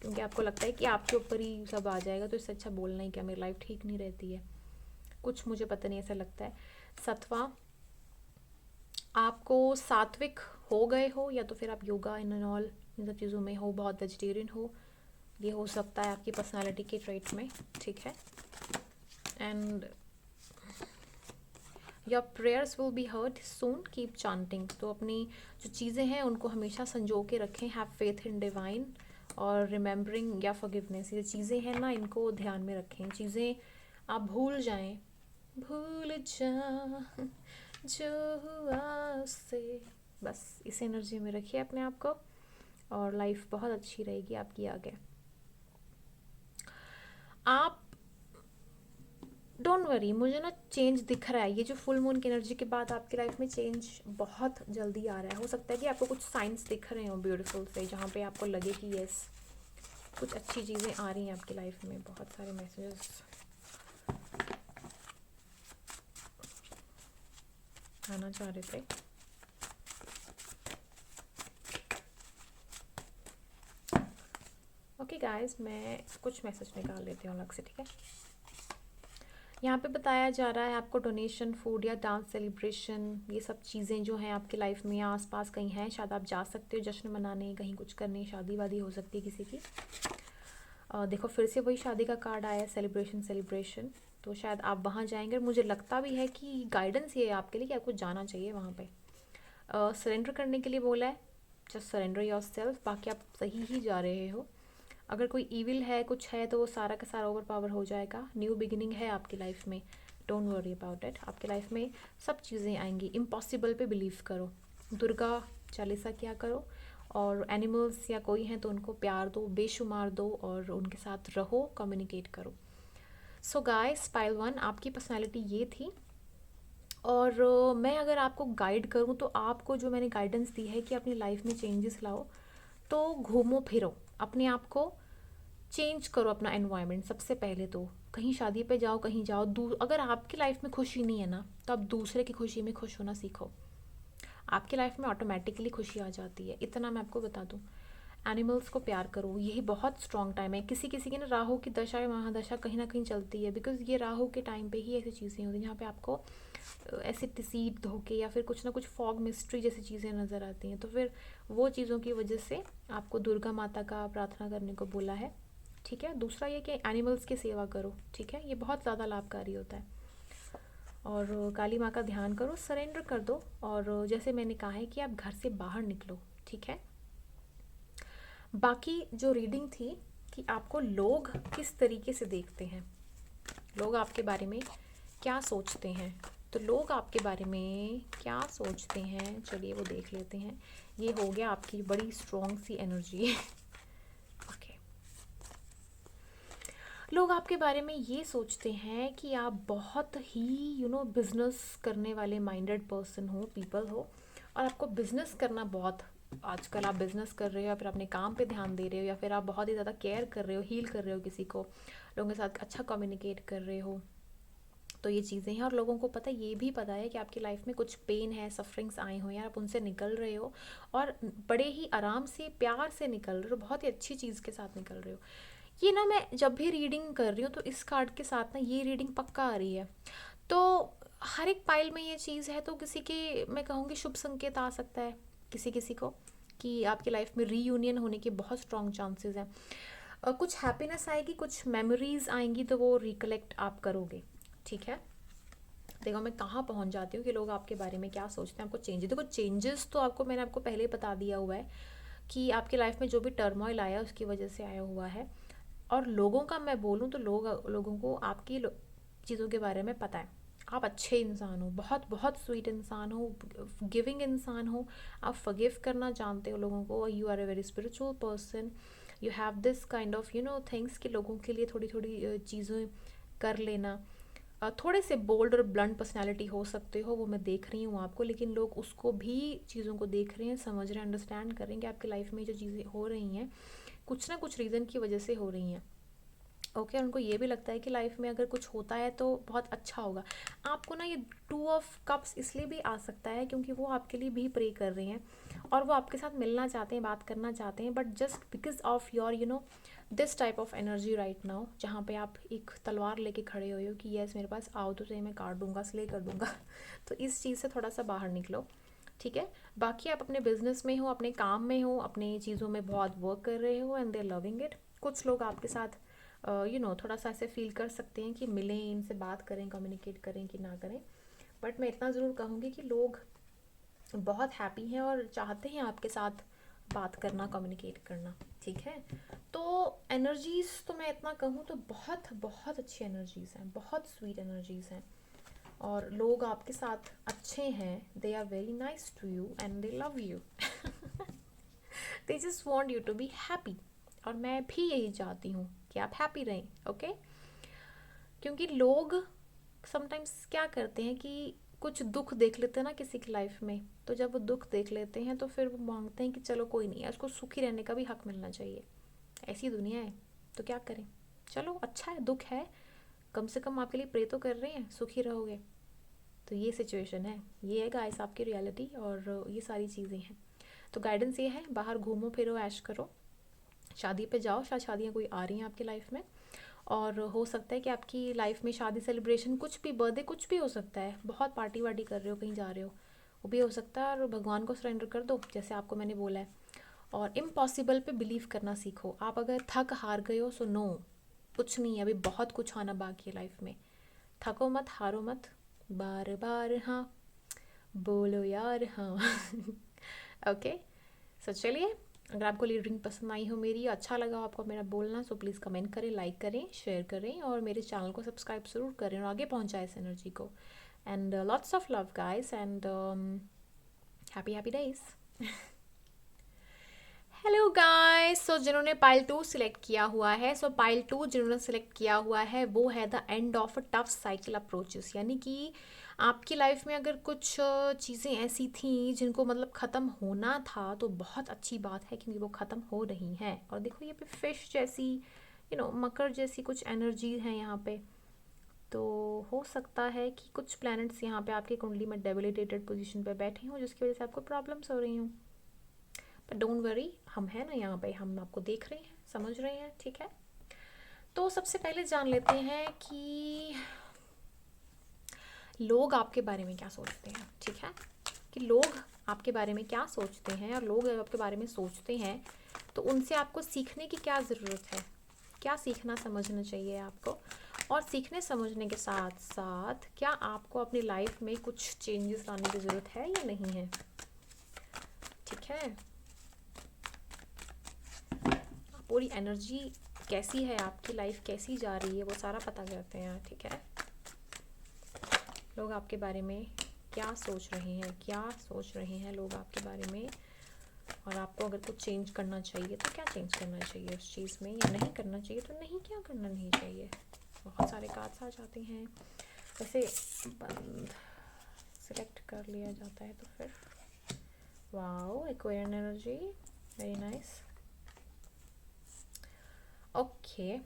क्योंकि आपको लगता है कि आपके ऊपर ही सब आ जाएगा, तो इससे अच्छा बोलना ही क्या, मेरी लाइफ ठीक नहीं रहती है। कुछ मुझे पता नहीं, ऐसा लगता है। सत्वा, आपको सात्विक हो गए हो, या तो फिर आप yoga in and all in सब चीज़ों में हो, बहुत वेजिटेरियन हो, ये हो सकता है आपकी पर्सनालिटी के ट्रेट में, ठीक है। And your prayers will be heard soon, keep chanting. तो अपनी जो चीज़ें हैं उनको हमेशा संजो के रखें, हैव फेथ इन डिवाइन और रिमेंबरिंग या फॉरगिवनेस। ये चीज़ें हैं ना, इनको ध्यान में रखें। चीज़ें आप भूल जाएं, भूल जा जो हुआ उससे, बस इस एनर्जी में रखिए अपने आप को, और लाइफ बहुत अच्छी रहेगी आपकी आगे। आप डोंट वरी, मुझे ना चेंज दिख रहा है। ये जो फुल मून की एनर्जी के बाद आपकी लाइफ में चेंज बहुत जल्दी आ रहा है। हो सकता है कि आपको कुछ साइंस दिख रहे हो ब्यूटीफुल से, जहाँ पे आपको लगे कि यस कुछ अच्छी चीज़ें आ रही हैं आपकी लाइफ में। बहुत सारे मैसेजेस आना चाह रहे थे। ओके गाइस, मैं कुछ मैसेज निकाल लेती हूँ अलग से, ठीक है। यहाँ पे बताया जा रहा है आपको डोनेशन, फूड या डांस सेलिब्रेशन, ये सब चीज़ें जो हैं आपकी लाइफ में आसपास कहीं हैं, शायद आप जा सकते हो जश्न मनाने, कहीं कुछ करने, शादी वादी हो सकती है किसी की। देखो फिर से वही शादी का कार्ड आया है, सेलिब्रेशन सेलिब्रेशन, तो शायद आप वहाँ जाएंगे। मुझे लगता भी है कि गाइडेंस ये है आपके लिए कि आपको जाना चाहिए वहाँ पे। सरेंडर करने के लिए बोला है, जस्ट सरेंडर योर सेल्फ, बाकी आप सही ही जा रहे हो। अगर कोई ईविल है, कुछ है, तो वो सारा का सारा ओवर पावर हो जाएगा। न्यू बिगिनिंग है आपकी लाइफ में, डोंट वरी अबाउट इट। आपकी लाइफ में सब चीज़ें आएंगी। इम्पॉसिबल पे बिलीव करो, दुर्गा चालीसा क्या करो, और एनिमल्स या कोई हैं तो उनको प्यार दो, बेशुमार दो, और उनके साथ रहो, कम्युनिकेट करो। सो गाइस, पाइल 1 आपकी पर्सनैलिटी ये थी। और मैं अगर आपको गाइड करूँ तो आपको जो मैंने गाइडेंस दी है कि अपनी लाइफ में चेंजेस लाओ, तो घूमो फिरो, अपने आप को चेंज करो, अपना एनवायरनमेंट। सबसे पहले तो कहीं शादी पे जाओ, कहीं जाओ दूर, अगर आपकी लाइफ में खुशी नहीं है ना, तो आप दूसरे की खुशी में खुश होना सीखो। आपकी लाइफ में ऑटोमेटिकली खुशी आ जाती है, इतना मैं आपको बता दूँ। एनिमल्स को प्यार करो, यही बहुत स्ट्रॉन्ग टाइम है। किसी किसी की ना राहु की दशा या महादशा कहीं ना कहीं चलती है, बिकॉज ये राहु के टाइम पे ही ऐसी चीज़ें होती हैं जहाँ पे आपको ऐसे डिसीट, धोखे, या फिर कुछ ना कुछ फॉग मिस्ट्री जैसी चीज़ें नज़र आती हैं। तो फिर वो चीज़ों की वजह से आपको दुर्गा माता का प्रार्थना करने को बोला है, ठीक है। दूसरा ये कि एनिमल्स की सेवा करो, ठीक है, ये बहुत ज़्यादा लाभकारी होता है। और काली माँ का ध्यान करो, सरेंडर कर दो, और जैसे मैंने कहा है कि आप घर से बाहर निकलो, ठीक है। बाकी जो रीडिंग थी कि आपको लोग किस तरीके से देखते हैं, लोग आपके बारे में क्या सोचते हैं, तो लोग आपके बारे में क्या सोचते हैं, चलिए वो देख लेते हैं। ये हो गया आपकी बड़ी स्ट्रॉन्ग सी एनर्जी। ओके, लोग आपके बारे में ये सोचते हैं कि आप बहुत ही बिजनेस करने वाले माइंडेड पर्सन हो, पीपल हो, और आपको बिजनेस करना बहुत, आजकल आप बिजनेस कर रहे हो, या फिर अपने काम पे ध्यान दे रहे हो, या फिर आप बहुत ही ज़्यादा केयर कर रहे हो, हील कर रहे हो किसी को, लोगों के साथ अच्छा कम्युनिकेट कर रहे हो। तो ये चीज़ें हैं, और लोगों को पता, ये भी पता है कि आपकी लाइफ में कुछ पेन है, सफरिंग्स आए हो, या आप उनसे निकल रहे हो, और बड़े ही आराम से, प्यार से निकल रहे हो, बहुत ही अच्छी चीज़ के साथ निकल रहे हो। ये ना, मैं जब भी रीडिंग कर रही हूँ तो इस कार्ड के साथ ना ये रीडिंग पक्का आ रही है। तो हर एक पाइल में ये चीज़ है, तो किसी के मैं कहूँगी शुभ संकेत आ सकता है किसी किसी को, कि आपकी लाइफ में रीयूनियन होने के बहुत स्ट्रॉन्ग चांसेस हैं। कुछ हैप्पीनेस आएगी, कुछ मेमोरीज आएंगी, तो वो रिकलेक्ट आप करोगे। ठीक है, देखो मैं कहाँ पहुँच जाती हूँ कि लोग आपके बारे में क्या सोचते हैं, आपको चेंजेस, देखो चेंजेस तो आपको मैंने आपको पहले ही बता दिया हुआ है कि आपकी लाइफ में जो भी टर्मोइल आया उसकी वजह से आया हुआ है। और लोगों का मैं बोलूँ तो लोगों को आपकी चीज़ों के बारे में पता है। आप अच्छे इंसान हो, बहुत बहुत स्वीट इंसान हो, गिविंग इंसान हो, आप फॉरगिव करना जानते हो लोगों को, you are a very spiritual person, you have this kind of things कि लोगों के लिए थोड़ी थोड़ी चीज़ें कर लेना। थोड़े से बोल्ड और ब्लंट पर्सनैलिटी हो सकते हो, वो मैं देख रही हूँ आपको, लेकिन लोग उसको भी चीज़ों को देख रहे हैं, समझ रहे हैं, अंडरस्टैंड कर रहे हैं कि आपकी लाइफ में जो चीज़ें हो रही हैं कुछ ना कुछ रीज़न की वजह से हो रही हैं। ओके, उनको ये भी लगता है कि लाइफ में अगर कुछ होता है तो बहुत अच्छा होगा। आपको ना ये 2 ऑफ कप्स इसलिए भी आ सकता है क्योंकि वो आपके लिए भी प्रे कर रहे हैं और वो आपके साथ मिलना चाहते हैं, बात करना चाहते हैं, but just because of your this type of energy right now, जहाँ पे आप एक तलवार लेके खड़े हुए हो कि यस मेरे पास आओ तो सही, मैं काट दूंगा, स्ले कर दूंगा तो इस चीज़ से थोड़ा सा बाहर निकलो। ठीक है, बाकी आप अपने बिजनेस में हो, अपने काम में हो, अपनी चीज़ों में बहुत वर्क कर रहे हो and they are loving it. कुछ लोग आपके साथ थोड़ा सा ऐसे फील कर सकते हैं कि मिलें, इनसे बात करें, कम्युनिकेट करें कि ना करें, बट मैं इतना ज़रूर कहूँगी कि लोग बहुत हैप्पी हैं और चाहते हैं आपके साथ बात करना, कम्युनिकेट करना। ठीक है, तो एनर्जीज़ तो मैं इतना कहूँ तो बहुत बहुत अच्छी एनर्जीज़ हैं, बहुत स्वीट एनर्जीज़ हैं, और लोग आपके साथ अच्छे हैं, they are very nice to you and they love you they just want you to be happy, और मैं भी यही चाहती हूँ कि आप हैप्पी रहें। ओके, क्योंकि लोग समटाइम्स क्या करते हैं कि कुछ दुख देख लेते हैं ना किसी की लाइफ में, तो जब वो दुख देख लेते हैं तो फिर वो मांगते हैं कि चलो कोई नहीं है, उसको सुखी रहने का भी हक मिलना चाहिए। ऐसी दुनिया है, तो क्या करें। चलो अच्छा है, दुख है, कम से कम आपके लिए प्रे तो कर रहे हैं, सुखी रहोगे। तो ये सिचुएशन है, ये है गाइस आपकी रियलिटी, और ये सारी चीज़ें हैं। तो गाइडेंस ये है, बाहर घूमो फिरो, ऐश करो, शादी पे जाओ, शायद शादियाँ कोई आ रही हैं आपकी लाइफ में, और हो सकता है कि आपकी लाइफ में शादी, सेलिब्रेशन, कुछ भी, बर्थडे, कुछ भी हो सकता है, बहुत पार्टी वार्टी कर रहे हो, कहीं जा रहे हो, वो भी हो सकता है। और भगवान को सरेंडर कर दो जैसे आपको मैंने बोला है, और इम्पॉसिबल पे बिलीव करना सीखो। आप अगर थक हार गए हो सो नो, कुछ नहीं है, अभी बहुत कुछ आना बाकी है लाइफ में। थको मत, हारो मत, बार बार हाँ बोलो यार हाँ ओके, सो चलिए, अगर आपको रीडिंग पसंद आई हो मेरी, अच्छा लगा हो आपको मेरा बोलना, सो प्लीज़ कमेंट करें, लाइक करें, शेयर करें, और मेरे चैनल को सब्सक्राइब ज़रूर करें और आगे पहुंचाएं इस एनर्जी को। And lots of love guys, and happy happy days hello guys, so जिन्होंने पाइल 2 सिलेक्ट किया हुआ है, सो पाइल 2 जिन्होंने सिलेक्ट किया हुआ है वो है the end of a tough cycle approaches, यानी कि आपकी लाइफ में अगर कुछ चीज़ें ऐसी थी जिनको मतलब ख़त्म होना था, तो बहुत अच्छी बात है क्योंकि वो ख़त्म हो रही हैं। और देखो ये पे फिश जैसी, मकर जैसी कुछ एनर्जी है यहाँ पे, तो हो सकता है कि कुछ प्लैनेट्स यहाँ पे आपकी कुंडली में डेबिलिटेटेड पोजीशन पे बैठे हों, जिसकी वजह से आपको प्रॉब्लम्स हो रही हों, पर डोंट वरी, हम हैं ना यहाँ पे, हम आपको देख रहे हैं, समझ रहे हैं। ठीक है, तो सबसे पहले जान लेते हैं कि लोग आपके बारे में क्या सोचते हैं। ठीक है, कि लोग आपके बारे में क्या सोचते हैं, और लोग अगर आपके बारे में सोचते हैं तो उनसे आपको सीखने की क्या ज़रूरत है, क्या सीखना समझना चाहिए आपको, और सीखने समझने के साथ साथ क्या आपको अपनी लाइफ में कुछ चेंजेस लाने की ज़रूरत है या नहीं है। ठीक है, पूरी एनर्जी कैसी है, आपकी लाइफ कैसी जा रही है, वो सारा पता करते हैं। ठीक है, लोग आपके बारे में क्या सोच रहे हैं, क्या सोच रहे हैं लोग आपके बारे में, और आपको अगर कुछ चेंज करना चाहिए तो क्या चेंज करना चाहिए उस चीज़ में, या नहीं करना चाहिए तो नहीं, क्या करना नहीं चाहिए। बहुत सारे कार्ड्स आ जाते हैं, वैसे बंद सिलेक्ट कर लिया जाता है तो फिर wow, Aquarian energy, very nice. Okay,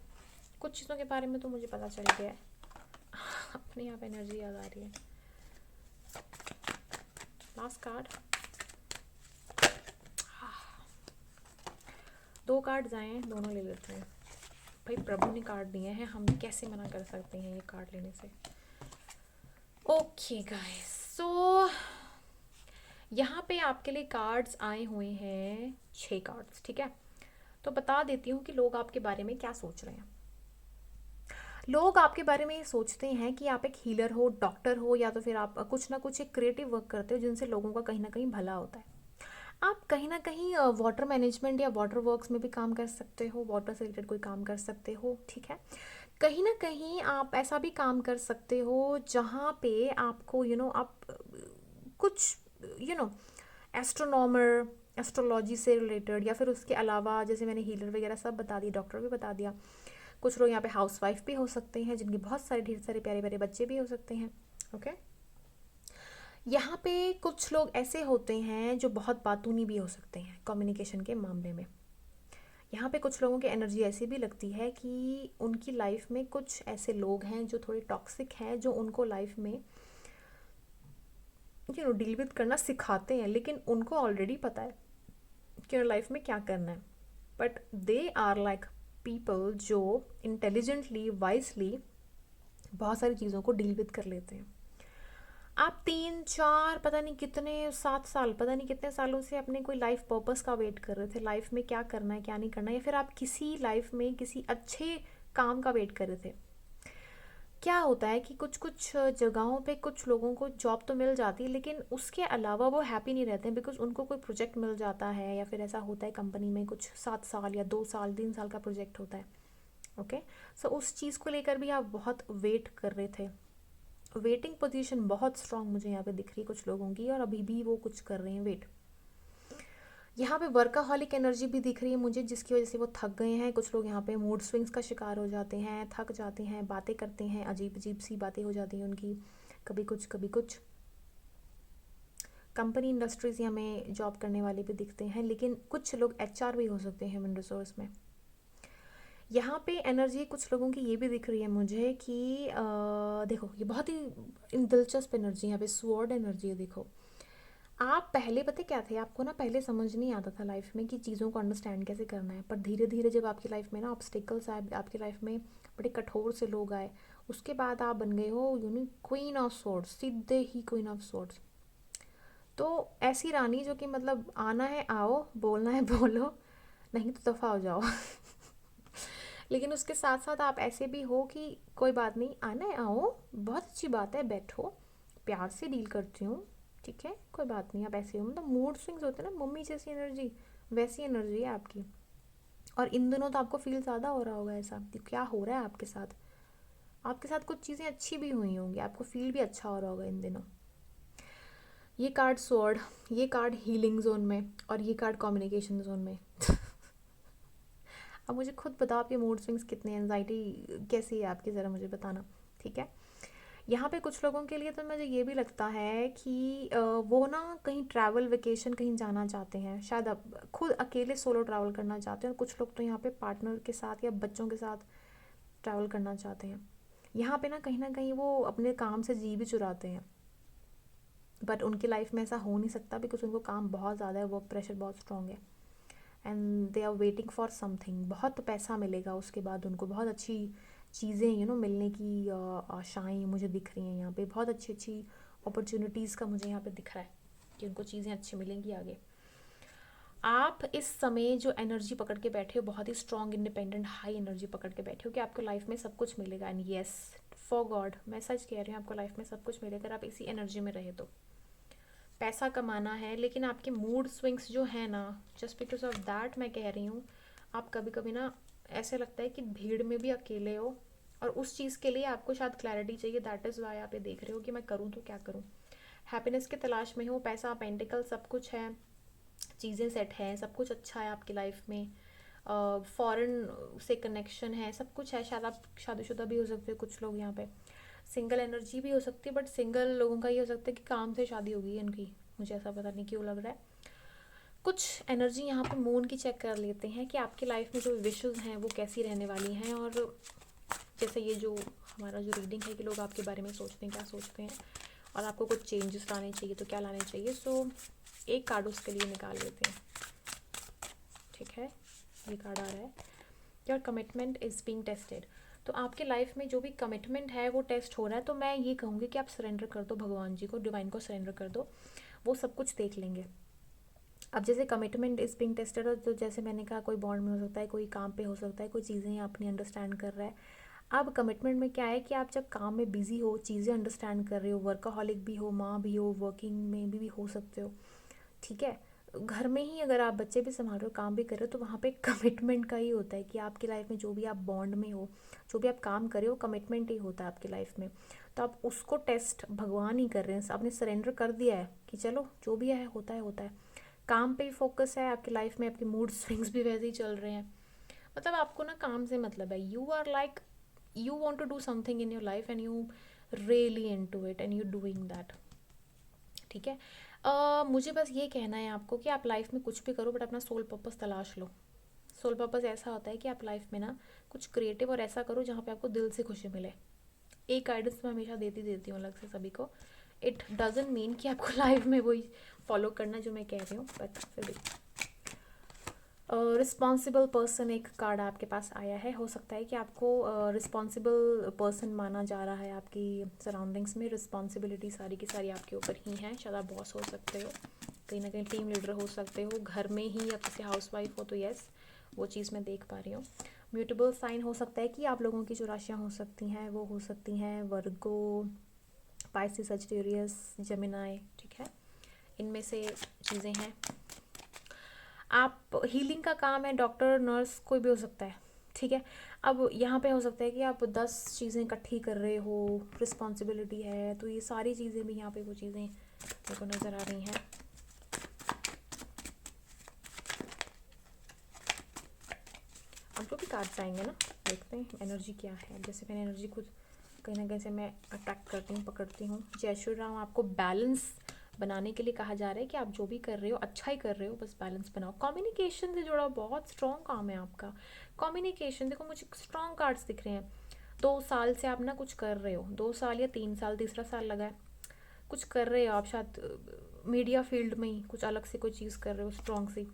कुछ चीज़ों के बारे में तो मुझे पता चल गया है अपने आप एनर्जी याद आ रही है। लास्ट कार्ड, 2 कार्ड्स आए हैं, दोनों ले लेते हैं। भाई प्रभु ने कार्ड दिए हैं, हम कैसे मना कर सकते हैं ये कार्ड लेने से। ओके गाइस, सो यहाँ पे आपके लिए कार्ड्स आए हुए हैं, 6 कार्ड्स, ठीक है। तो बता देती हूँ कि लोग आपके बारे में क्या सोच रहे हैं। लोग आपके बारे में ये सोचते हैं कि आप एक हीलर हो, डॉक्टर हो, या तो फिर आप कुछ ना कुछ एक क्रिएटिव वर्क करते हो जिनसे लोगों का कहीं ना कहीं भला होता है। आप कहीं ना कहीं वाटर मैनेजमेंट या वाटर वर्क्स में भी काम कर सकते हो, वाटर से रिलेटेड कोई काम कर सकते हो, ठीक है। कहीं ना कहीं आप ऐसा भी काम कर सकते हो जहाँ पे आपको आप कुछ एस्ट्रोनॉमर, एस्ट्रोलॉजी से रिलेटेड, या फिर उसके अलावा जैसे मैंने हीलर वगैरह सब बता दिया, डॉक्टर भी बता दिया। कुछ लोग यहाँ पे हाउस वाइफ भी हो सकते हैं जिनके बहुत सारे ढेर सारे प्यारे प्यारे बच्चे भी हो सकते हैं। ओके, यहाँ पे कुछ लोग ऐसे होते हैं जो बहुत बातूनी भी हो सकते हैं कम्युनिकेशन के मामले में। यहाँ पे कुछ लोगों की एनर्जी ऐसी भी लगती है कि उनकी लाइफ में कुछ ऐसे लोग हैं जो थोड़े टॉक्सिक हैं, जो उनको लाइफ में डील विद करना सिखाते हैं, लेकिन उनको ऑलरेडी पता है कि लाइफ में क्या करना है। But they are like people जो इंटेलिजेंटली, वाइजली बहुत सारी चीज़ों को डील विद कर लेते हैं। आप 3 4 पता नहीं कितने 7 साल, पता नहीं कितने सालों से अपने कोई लाइफ पर्पस का वेट कर रहे थे, लाइफ में क्या करना है क्या नहीं करना है, या फिर आप किसी लाइफ में किसी अच्छे काम का वेट कर रहे थे। क्या होता है कि कुछ कुछ जगहों पे कुछ लोगों को जॉब तो मिल जाती है, लेकिन उसके अलावा वो हैप्पी नहीं रहते हैं, बिकॉज उनको कोई प्रोजेक्ट मिल जाता है, या फिर ऐसा होता है कंपनी में कुछ 7 साल या 2 साल 3 साल का प्रोजेक्ट होता है। ओके, सो उस चीज़ को लेकर भी आप बहुत वेट कर रहे थे। वेटिंग पोजीशन बहुत स्ट्रांग मुझे यहाँ पे दिख रही है कुछ लोगों की, और अभी भी वो कुछ कर रहे हैं वेट। यहाँ पे वर्काहॉलिक एनर्जी भी दिख रही है मुझे, जिसकी वजह से वो थक गए हैं। कुछ लोग यहाँ पे मूड स्विंग्स का शिकार हो जाते हैं, थक जाते हैं, बातें करते हैं, अजीब अजीब सी बातें हो जाती हैं उनकी, कभी कुछ कभी कुछ। कंपनी इंडस्ट्रीज में जॉब करने वाले भी दिखते हैं, लेकिन कुछ लोग एचआर भी हो सकते हैं ह्यूमन रिसोर्स में। यहाँ पे एनर्जी कुछ लोगों की ये भी दिख रही है मुझे कि देखो, ये बहुत ही दिलचस्प एनर्जी है यहाँ पे, स्वॉर्ड एनर्जी है। देखो, आप पहले पता क्या थे, आपको ना पहले समझ नहीं आता था लाइफ में कि चीज़ों को अंडरस्टैंड कैसे करना है, पर धीरे धीरे जब आपकी लाइफ में ना ऑब्स्टिकल्स आए, आपकी लाइफ में बड़े कठोर से लोग आए, उसके बाद आप बन गए हो क्वीन ऑफ स्वॉर्ड्स, सीधे ही क्वीन ऑफ स्वॉर्ड्स। तो ऐसी रानी जो कि मतलब आना है आओ, बोलना है बोलो, नहीं तो दफ़ा हो जाओ। लेकिन उसके साथ साथ आप ऐसे भी हो कि कोई बात नहीं, आना है आओ, बहुत अच्छी बात है, बैठो, प्यार से डील करती हूँ, ठीक है, कोई बात नहीं। आप ऐसे हो, मतलब मूड स्विंग्स होते हैं ना, मम्मी जैसी एनर्जी, वैसी एनर्जी है आपकी। और इन दिनों तो आपको फील ज़्यादा हो रहा होगा ऐसा कि क्या हो रहा है आपके साथ। आपके साथ कुछ चीज़ें अच्छी भी हुई होंगी, आपको फील भी अच्छा हो रहा होगा इन दिनों। ये कार्ड स्वॉर्ड, ये कार्ड हीलिंग जोन में, और ये कार्ड कम्युनिकेशन जोन में। अब मुझे खुद बताओ आपके मूड स्विंग्स कितने, एनजाइटी कैसी है आपकी, ज़रा मुझे बताना, ठीक है। यहाँ पे कुछ लोगों के लिए तो मुझे ये भी लगता है कि वो ना कहीं ट्रैवल वेकेशन कहीं जाना चाहते हैं, शायद अब खुद अकेले सोलो ट्रैवल करना चाहते हैं, और कुछ लोग तो यहाँ पे पार्टनर के साथ या बच्चों के साथ ट्रैवल करना चाहते हैं। यहाँ पे ना कहीं वो अपने काम से जी भी चुराते हैं, बट उनकी लाइफ में ऐसा हो नहीं सकता, बिकॉज उनको काम बहुत ज़्यादा है, वर्क प्रेशर बहुत स्ट्रॉन्ग है, and they are waiting for something. बहुत पैसा मिलेगा उसके बाद उनको, बहुत अच्छी चीज़ें मिलने की आशाएं मुझे दिख रही हैं यहाँ पे, बहुत अच्छी अच्छी अपॉर्चुनिटीज़ का मुझे यहाँ पे दिख रहा है कि उनको चीज़ें अच्छी मिलेंगी आगे। आप इस समय जो एनर्जी पकड़ के बैठे हो, बहुत ही स्ट्रॉन्ग, इंडिपेंडेंट, हाई एनर्जी पकड़ के बैठे हो कि आपको लाइफ में सब कुछ मिलेगा, एंड येस, फॉर गॉड मैं सच कह रही हूँ, आपको लाइफ में सब कुछ मिलेगा अगर आप इसी एनर्जी में रहे तो। पैसा कमाना है, लेकिन आपके मूड स्विंग्स जो है ना, जस्ट बिकॉज ऑफ दैट मैं कह रही हूँ, आप कभी कभी ना ऐसे लगता है कि भीड़ में भी अकेले हो, और उस चीज़ के लिए आपको शायद क्लैरिटी चाहिए, दैट इज़ वाई आप ये देख रहे हो कि मैं करूँ तो क्या करूँ। हैप्पीनेस की तलाश में हो, पैसा, पेंटिकल, सब कुछ है, चीज़ें सेट हैं, सब कुछ अच्छा है आपकी लाइफ में, फॉरेन से कनेक्शन है, सब कुछ है, शायद आप शादीशुदा भी हो सकते हो कुछ लोग यहाँ पे, सिंगल एनर्जी भी हो सकती है, बट सिंगल लोगों का ये हो सकता है कि काम से शादी हो गई है इनकी, मुझे ऐसा पता नहीं क्यों लग रहा है। कुछ एनर्जी यहाँ पे मून की चेक कर लेते हैं कि आपकी लाइफ में जो विशेस हैं वो कैसी रहने वाली हैं, और जैसे ये जो हमारा जो रीडिंग है कि लोग आपके बारे में सोचते हैं, क्या सोचते हैं, और आपको कुछ चेंजेस लाने चाहिए तो क्या लाने चाहिए। सो एक कार्ड उसके लिए निकाल लेते हैं, ठीक है। ये कार्ड आ रहा है, your commitment is being tested. तो आपके लाइफ में जो भी कमिटमेंट है वो टेस्ट हो रहा है, तो मैं ये कहूँगी कि आप सरेंडर कर दो भगवान जी को, डिवाइन को सरेंडर कर दो, वो सब कुछ देख लेंगे। अब जैसे कमिटमेंट इज बिंग टेस्टेड, तो जैसे मैंने कहा कोई बॉन्ड में हो सकता है, कोई काम पे हो सकता है, कोई चीज़ें आप नहीं अंडरस्टैंड कर रहा है। अब कमिटमेंट में क्या है कि आप जब काम में बिजी हो, चीज़ें अंडरस्टैंड कर रहे हो, वर्कaholic भी हो, माँ भी हो, वर्किंग में भी हो सकते हो, ठीक है। घर में ही अगर आप बच्चे भी संभाल रहे हो, काम भी कर रहे हो, तो वहाँ पे कमिटमेंट का ही होता है कि आपकी लाइफ में जो भी आप बॉन्ड में हो, जो भी आप काम कर रहे हो, कमिटमेंट ही होता है आपकी लाइफ में। तो आप उसको टेस्ट भगवान ही कर रहे हैं, आपने सरेंडर कर दिया है कि चलो जो भी है होता है होता है। काम पे ही फोकस है आपकी लाइफ में, आपके मूड स्विंग्स भी वैसे ही चल रहे हैं, मतलब आपको ना काम से मतलब है, you are like you want to do something in your life and you really into it and you doing that, ठीक है। मुझे बस ये कहना है आपको कि आप लाइफ में कुछ भी करो बट अपना सोल पर्पस तलाश लो। सोल पर्पस ऐसा होता है कि आप लाइफ में ना कुछ क्रिएटिव और ऐसा करो जहाँ पे आपको दिल से खुशी मिले। एक गाइडेंस मैं हमेशा देती हूँ अलग से सभी को, इट डजेंट मीन कि आपको लाइफ में वही फॉलो करना जो मैं कह रही हूँ, बट फिर भी रिस्पॉन्सिबल पर्सन एक कार्ड आपके पास आया है। हो सकता है कि आपको रिस्पॉन्सिबल पर्सन माना जा रहा है आपकी सराउंडिंग्स में, रिस्पॉन्सिबिलिटी सारी की सारी आपके ऊपर ही है। शायद आप बॉस हो सकते हो, कहीं ना कहीं टीम लीडर हो सकते हो, घर में ही या किसी हाउस वाइफ हो तो यस, वो चीज़ मैं देख पा रही हूँ। म्यूटेबल साइन हो सकता है कि आप लोगों की जो राशियाँ हो सकती हैं वो हो सकती हैं वर्गो, पाइसिस, सजिटेरियस, जेमिनाई, ठीक है, इनमें से चीज़ें हैं। आप हीलिंग का काम है, डॉक्टर, नर्स, कोई भी हो सकता है, ठीक है। अब यहाँ पे हो सकता है कि आप 10 चीज़ें इकट्ठी कर रहे हो, रिस्पॉन्सिबिलिटी है, तो ये सारी चीज़ें भी यहाँ पे वो चीज़ें मेरे को नज़र आ रही हैं। अब जो भी कार्ड्स आएंगे ना, देखते हैं एनर्जी क्या है। जैसे मैंने एनर्जी खुद कहीं ना कहीं से मैं अट्रैक्ट करती हूँ, पकड़ती हूँ। जय श्री राम। आपको बैलेंस बनाने के लिए कहा जा रहा है कि आप जो भी कर रहे हो अच्छा ही कर रहे हो, बस बैलेंस बनाओ। कम्युनिकेशन से जुड़ा बहुत स्ट्रॉन्ग काम है आपका। कम्युनिकेशन, देखो मुझे स्ट्रॉन्ग कार्ड्स दिख रहे हैं। 2 साल से आप ना कुछ कर रहे हो, 2 साल या 3 साल, तीसरा साल लगा है, कुछ कर रहे हो आप, शायद मीडिया फील्ड में ही कुछ अलग से कोई चीज़ कर रहे हो स्ट्रॉन्ग सी।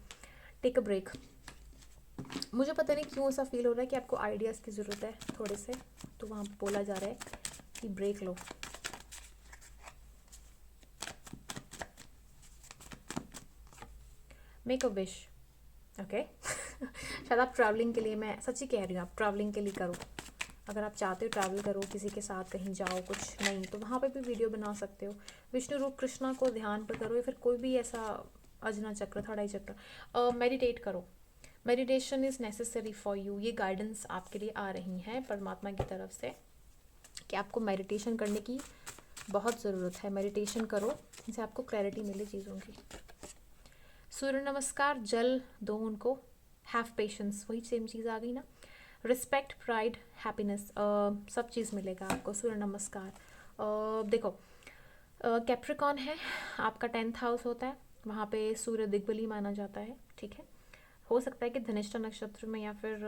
Take a break. मुझे पता नहीं क्यों ऐसा फील हो रहा है कि आपको आइडियाज़ की ज़रूरत है थोड़े से, तो वहाँ पे बोला जा रहा है कि ब्रेक लो। Make a wish, okay. शायद आप ट्रैवलिंग के लिए, मैं सच्ची कह रही हूँ, आप ट्रैवलिंग के लिए करो। अगर आप चाहते हो ट्रैवल करो, किसी के साथ कहीं जाओ, कुछ नहीं तो वहाँ पे भी वीडियो बना सकते हो। विष्णु रूप कृष्णा को ध्यान पे करो, या फिर कोई भी ऐसा अजना चक्र, थड़ाई चक्र, मेडिटेट करो। Meditation is necessary for you. ये गाइडेंस आपके लिए आ रही हैं परमात्मा की तरफ से कि आपको मेडिटेशन करने की बहुत ज़रूरत है। मेडिटेशन करो, जिससे आपको क्लैरिटी मिले चीज़ों की। सूर्य नमस्कार, जल दो उनको, हैव पेशेंस, वही सेम चीज़ आ गई ना। रिस्पेक्ट, प्राइड, हैप्पीनेस, सब चीज़ मिलेगा आपको। सूर्य नमस्कार। देखो कैप्रिकॉन है आपका, 10th हाउस होता है, वहाँ पे सूर्य दिग्बली माना जाता है, ठीक है। हो सकता है कि धनिष्ठा नक्षत्र में या फिर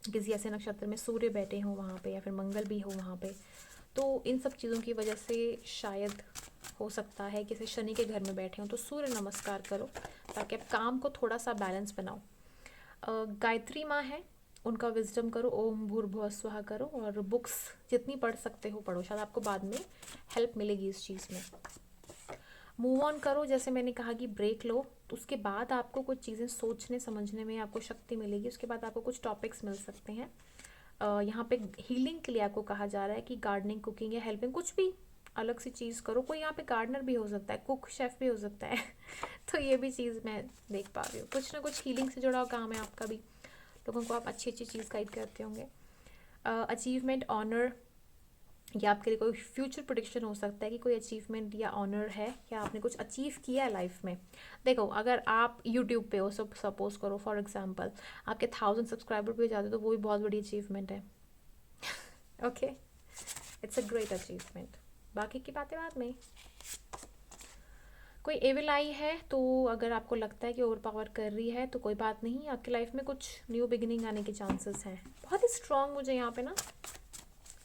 किसी ऐसे नक्षत्र में सूर्य बैठे हों वहाँ पे, या फिर मंगल भी हो वहाँ पे, तो इन सब चीज़ों की वजह से शायद हो सकता है किसी शनि के घर में बैठे हों। तो सूर्य नमस्कार करो ताकि आप काम को थोड़ा सा बैलेंस बनाओ। गायत्री माँ है, उनका विजडम करो, ओम भूर्भुवः स्वः करो, और बुक्स जितनी पढ़ सकते हो पढ़ो, शायद आपको बाद में हेल्प मिलेगी इस चीज़ में। मूव ऑन करो, जैसे मैंने कहा कि ब्रेक लो, तो उसके बाद आपको कुछ चीज़ें सोचने समझने में आपको शक्ति मिलेगी। उसके बाद आपको कुछ टॉपिक्स मिल सकते हैं। यहाँ पे हीलिंग के लिए आपको कहा जा रहा है कि गार्डनिंग, कुकिंग या हेल्पिंग, कुछ भी अलग सी चीज़ करो। कोई यहाँ पे गार्डनर भी हो सकता है, कुक, शेफ़ भी हो सकता है। तो ये भी चीज़ मैं देख पा रही हूँ, कुछ ना कुछ हीलिंग से जुड़ा हुआ काम है आपका भी। लोगों को आप अच्छी अच्छी चीज़ गाइड करते होंगे। अचीवमेंट, ऑनर, या आपके लिए कोई फ्यूचर प्रेडिक्शन हो सकता है कि कोई अचीवमेंट या ऑनर है, या आपने कुछ अचीव किया है लाइफ में। देखो अगर आप यूट्यूब पे हो, सब सपोज करो फॉर एग्जांपल आपके 1000 सब्सक्राइबर पे जाते तो वो भी बहुत बड़ी अचीवमेंट है। Okay, it's a great achievement. बाकी की बातें बाद में। कोई एविल आई है, तो अगर आपको लगता है कि ओवर पावर कर रही है तो कोई बात नहीं, आपकी लाइफ में कुछ न्यू बिगिनिंग आने के चांसेस हैं। बहुत ही स्ट्रॉन्ग मुझे यहाँ पे ना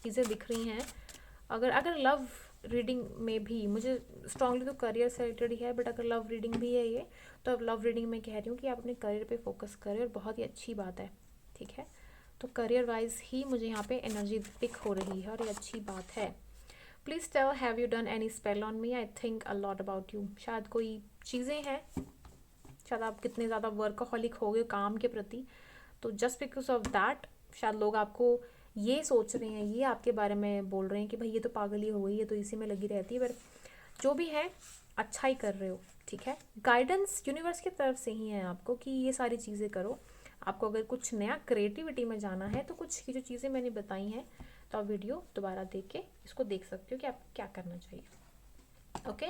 चीज़ें दिख रही हैं। अगर लव रीडिंग में भी मुझे स्ट्रांगली तो करियर से रिलेटेड ही है, बट अगर लव रीडिंग भी है ये, तो अब लव रीडिंग में कह रही हूँ कि आप अपने करियर पे फोकस करें, और बहुत ही अच्छी बात है, ठीक है। तो करियर वाइज ही मुझे यहाँ पे एनर्जी पिक हो रही है और ये अच्छी बात है। Please tell, have you done any spell on me? I think a lot about you. शायद कोई चीज़ें हैं, शायद आप कितने ज़्यादा वर्कaholic हो गए काम के प्रति, तो जस्ट बिकॉज ऑफ दैट शायद लोग आपको ये सोच रहे हैं, ये आपके बारे में बोल रहे हैं कि भाई ये तो पागल ही हो गई है, तो इसी में लगी रहती है। पर जो भी है अच्छा ही कर रहे हो, ठीक है। गाइडेंस यूनिवर्स की तरफ से ही है आपको कि ये सारी चीज़ें करो। आपको अगर कुछ नया क्रिएटिविटी में जाना है तो कुछ की जो चीज़ें मैंने बताई हैं तो आप वीडियो दोबारा देख के इसको देख सकते हो कि आपको क्या करना चाहिए। ओके,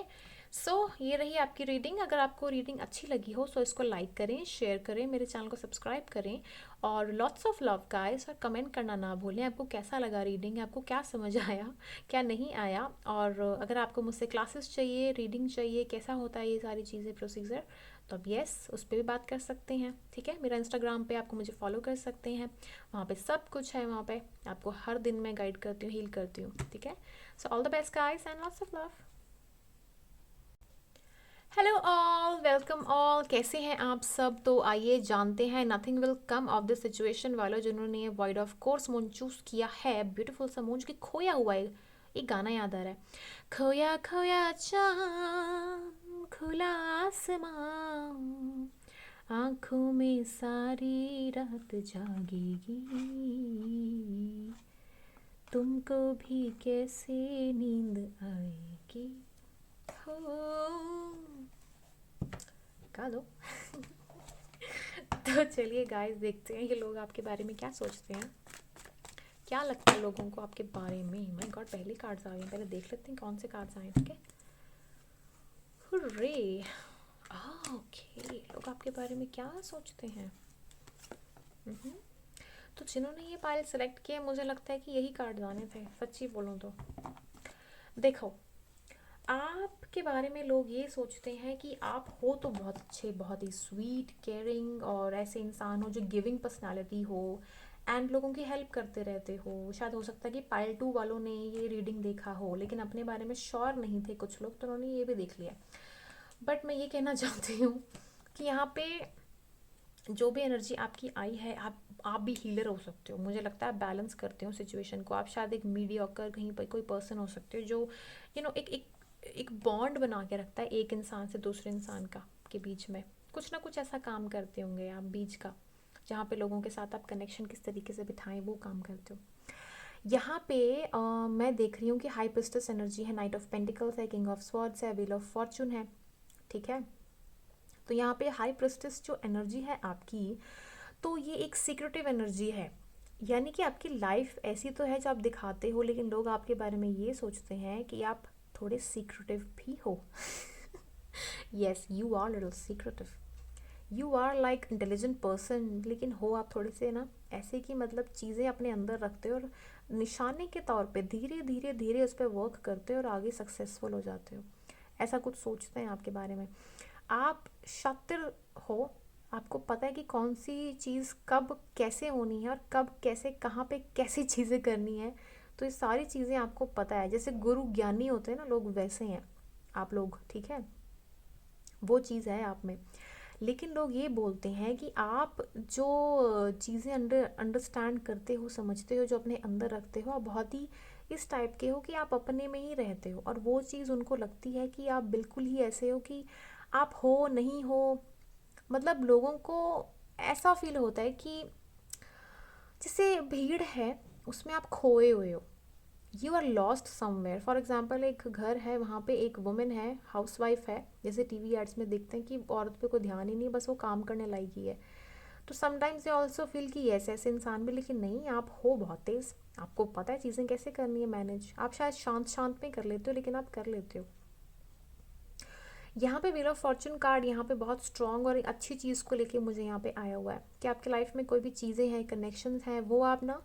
सो ये रही आपकी रीडिंग। अगर आपको रीडिंग अच्छी लगी हो तो इसको लाइक करें, शेयर करें, मेरे चैनल को सब्सक्राइब करें और लॉट्स ऑफ लव गाइस, और कमेंट करना ना भूलें आपको कैसा लगा रीडिंग, आपको क्या समझ आया, क्या नहीं आया। और अगर आपको मुझसे क्लासेस चाहिए, रीडिंग चाहिए, कैसा होता है ये सारी चीज़ें प्रोसीजर, तो अब यस उस पर भी बात कर सकते हैं, ठीक है। मेरा इंस्टाग्राम पे आपको मुझे फॉलो कर सकते हैं, वहाँ पे सब कुछ है, वहाँ पे आपको हर दिन मैं गाइड करती हूँ, हील करती हूँ, ठीक है। So all the best guys and lots of love. Hello all, welcome all, कैसे हैं आप सब? तो आइए जानते हैं nothing will come of this situation वालों जिन्होंने ये void of course moon choose किया है। ब्यूटीफुल सा मून की खोया हुआ है, एक गाना याद आ रहा है, खोया खोया चांद खुला आसमां, आंखों में सारी रात जागेगी, तुमको भी कैसे नींद आएगी हो, गा दो। तो चलिए गाइस देखते हैं ये लोग आपके बारे में क्या सोचते हैं, क्या लगता है लोगों को आपके बारे में। माय गॉड, पहले कार्ड्स आ गए, पहले देख लेते हैं कौन से कार्ड्स आए, ठीक है। हुर्रे, ओके, लोग आपके बारे में क्या सोचते हैं। मम्म। तो जिन्होंने ये पाइल सेलेक्ट किया, मुझे लगता है कि यही कार्ड्स आने थे, सच्ची बोलूँ तो। देखो, आपके बारे में लोग ये सोचते हैं कि आप हो तो बहुत अच्छे, बहुत ही स्वीट, केयरिंग और ऐसे इंसान हो जो गिविंग पर्सनालिटी हो एंड लोगों की हेल्प करते रहते हो। शायद हो सकता है कि पाइल 2 वालों ने ये रीडिंग देखा हो लेकिन अपने बारे में श्योर नहीं थे कुछ लोग, तो उन्होंने ये भी देख लिया। बट मैं ये कहना चाहती हूँ कि यहाँ पे जो भी एनर्जी आपकी आई है, आप भी हीलर हो सकते हो। मुझे लगता है आप बैलेंस करते हो सिचुएशन को। आप शायद एक मीडियोकर कहीं पर कोई पर्सन हो सकते हो जो एक एक एक बॉन्ड बना के रखता है एक इंसान से दूसरे इंसान का के बीच में। कुछ ना कुछ ऐसा काम करते होंगे आप बीच का, जहाँ पे लोगों के साथ आप कनेक्शन किस तरीके से बिठाएं वो काम करते हो। यहाँ पे मैं देख रही हूँ कि हाई प्रिस्टेस एनर्जी है, नाइट ऑफ पेंटिकल्स है, किंग ऑफ स्वॉर्ड्स है, व्हील ऑफ फॉर्चून है, ठीक है। तो यहाँ पे हाई प्रिस्टेस जो एनर्जी है आपकी, तो ये एक सीक्रेटिव एनर्जी है। यानी कि आपकी लाइफ ऐसी तो है जो आप दिखाते हो, लेकिन लोग आपके बारे में ये सोचते हैं कि आप थोड़े सीक्रेटिव भी हो। Yes, you are little secretive, you are like intelligent person, लेकिन हो आप थोड़े से ना ऐसे कि मतलब चीज़ें अपने अंदर रखते हो और निशाने के तौर पे धीरे धीरे धीरे उस पर वर्क करते हो और आगे सक्सेसफुल हो जाते हो। ऐसा कुछ सोचते हैं आपके बारे में। आप शातिर हो, आपको पता है कि कौन सी चीज़ कब कैसे होनी है और कब कैसे कहाँ पे कैसी चीज़ें करनी है। तो ये सारी चीज़ें आपको पता है, जैसे गुरु ज्ञानी होते हैं ना लोग, वैसे हैं आप लोग, ठीक है। वो चीज़ है आप में। लेकिन लोग ये बोलते हैं कि आप जो चीज़ें अंडरस्टैंड करते हो, समझते हो, जो अपने अंदर रखते हो, आप बहुत ही इस टाइप के हो कि आप अपने में ही रहते हो, और वो चीज़ उनको लगती है कि आप बिल्कुल ही ऐसे हो कि आप हो नहीं हो। मतलब लोगों को ऐसा फील होता है कि जैसे भीड़ है उसमें आप खोए हुए हो, you are lost somewhere. For example, एक घर है, वहाँ पे एक वुमेन है, हाउस वाइफ है, जैसे टीवी एड्स में देखते हैं कि औरत पे कोई ध्यान ही नहीं, बस वो काम करने लायक ही है। तो समटाइम्स ये ऑल्सो फील कि यस ऐसे इंसान भी, लेकिन नहीं, आप हो बहुत तेज़, आपको पता है चीज़ें कैसे करनी है मैनेज। आप शायद शांत शांत में कर लेते हो, लेकिन आप कर लेते हो। यहाँ पे व्हील ऑफ फॉर्चून कार्ड यहाँ पे बहुत स्ट्रॉन्ग और एक अच्छी चीज़ को लेके मुझे यहाँ पे आया हुआ है कि आपके लाइफ में कोई भी चीज़ें हैं, कनेक्शंस हैं, वो आप ना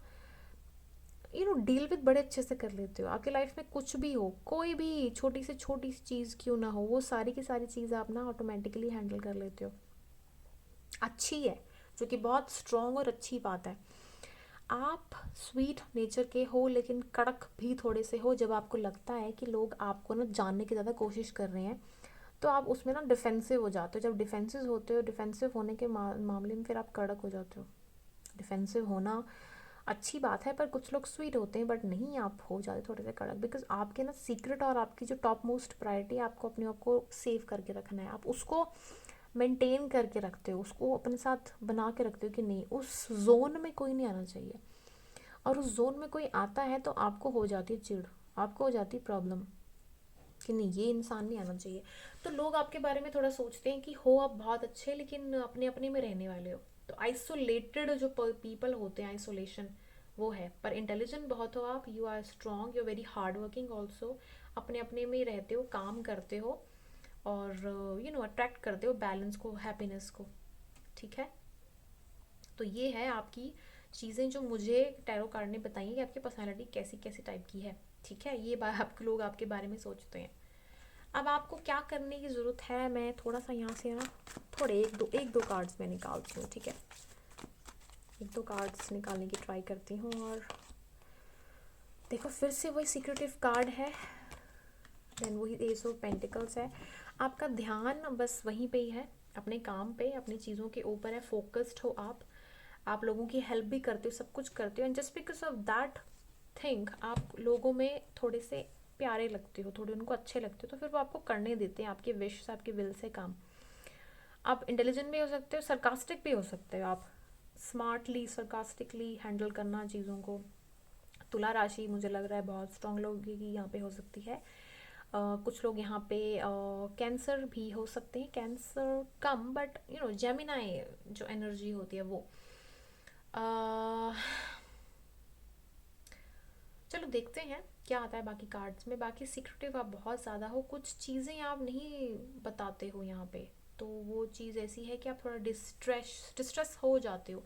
डील विद बड़े अच्छे से कर लेते हो। आपके लाइफ में कुछ भी हो, कोई भी छोटी से छोटी सी चीज़ क्यों ना हो, वो सारी की सारी चीज़ आप ना ऑटोमेटिकली हैंडल कर लेते हो। अच्छी है, जो कि बहुत स्ट्रॉन्ग और अच्छी बात है। आप स्वीट नेचर के हो लेकिन कड़क भी थोड़े से हो। जब आपको लगता है कि लोग आपको ना जानने की ज़्यादा कोशिश कर रहे हैं, तो आप उसमें ना डिफेंसिव हो जाते हो। जब डिफेंसिव होते हो, डिफेंसिव होने के मामले में फिर आप कड़क हो जाते हो। डिफेंसिव होना अच्छी बात है, पर कुछ लोग स्वीट होते हैं, बट नहीं, आप हो जाते थोड़े से कड़क, बिकॉज आपके ना सीक्रेट और आपकी जो टॉप मोस्ट प्रायोरिटी है, आपको अपने आप को सेव करके रखना है, आप उसको मेंटेन करके रखते हो, उसको अपने साथ बना के रखते हो कि नहीं, उस जोन में कोई नहीं आना चाहिए। और उस जोन में कोई आता है तो आपको हो जाती है चिढ़, आपको हो जाती है प्रॉब्लम कि नहीं, ये इंसान नहीं आना चाहिए। तो लोग आपके बारे में थोड़ा सोचते हैं कि हो आप बहुत अच्छे, लेकिन अपने अपने में रहने वाले हो। तो आइसोलेटेड जो पीपल होते हैं, आइसोलेशन वो है। पर इंटेलिजेंट बहुत हो आप, you are strong, you are very hard working also, अपने अपने में ही रहते हो, काम करते हो, और अट्रैक्ट करते हो बैलेंस को, हैप्पीनेस को। ठीक है, तो ये है आपकी चीज़ें जो मुझे टैरो कार्ड ने बताई कि आपकी पर्सनालिटी कैसी कैसी टाइप की है। ठीक है, ये बात आपके लोग आपके बारे में सोचते हैं। अब आपको क्या करने की ज़रूरत है, मैं थोड़ा सा यहाँ से ना थोड़े एक दो कार्ड्स मैं निकालती हूँ। ठीक है, एक दो कार्ड्स निकालने की ट्राई करती हूँ। और देखो, फिर से वही सीक्रेटिव कार्ड है, देन वही एस ऑफ पेंटिकल्स है। आपका ध्यान बस वहीं पे ही है, अपने काम पे, अपनी चीज़ों के ऊपर है, फोकस्ड हो आप लोगों की हेल्प भी करते हो, सब कुछ करते हो, and just because of that thing आप लोगों में थोड़े से प्यारे लगते हो, थोड़े उनको अच्छे लगते हो, तो फिर वो आपको करने देते हैं आपके विश से, आपके विल से काम। आप इंटेलिजेंट भी हो सकते हो, सरकास्टिक भी हो सकते हो, आप स्मार्टली सरकास्टिकली हैंडल करना चीज़ों को। तुला राशि मुझे लग रहा है बहुत स्ट्रांग लोगों की यहाँ पे हो सकती है। कुछ लोग यहाँ पे कैंसर भी हो सकते हैं, कैंसर कम, बट जेमिनाई जो एनर्जी होती है वो। चलो देखते हैं क्या आता है बाकी कार्ड्स में। बाकी सीक्रेटिव आप बहुत ज़्यादा हो, कुछ चीज़ें आप नहीं बताते हो यहाँ पे, तो वो चीज़ ऐसी है कि आप थोड़ा डिस्ट्रेस हो जाते हो।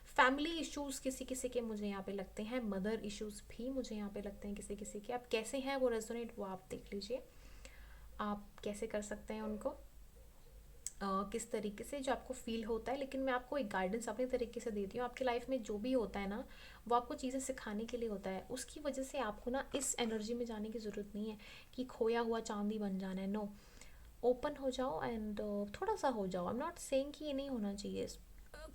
फैमिली इश्यूज किसी किसी के मुझे यहाँ पे लगते हैं, मदर इश्यूज भी मुझे यहाँ पे लगते हैं किसी किसी के। आप कैसे हैं वो रेजोनेट, वो आप देख लीजिए, आप कैसे कर सकते हैं उनको, किस तरीके से जो आपको फील होता है। लेकिन मैं आपको एक गाइडेंस अपने तरीके से देती हूँ। आपकी लाइफ में जो भी होता है ना, वो आपको चीज़ें सिखाने के लिए होता है। उसकी वजह से आपको ना इस एनर्जी में जाने की ज़रूरत नहीं है कि खोया हुआ चांदी बन जाना है। नो, ओपन हो जाओ एंड थोड़ा सा हो जाओ। आई एम नॉट सेइंग कि ये नहीं होना चाहिए,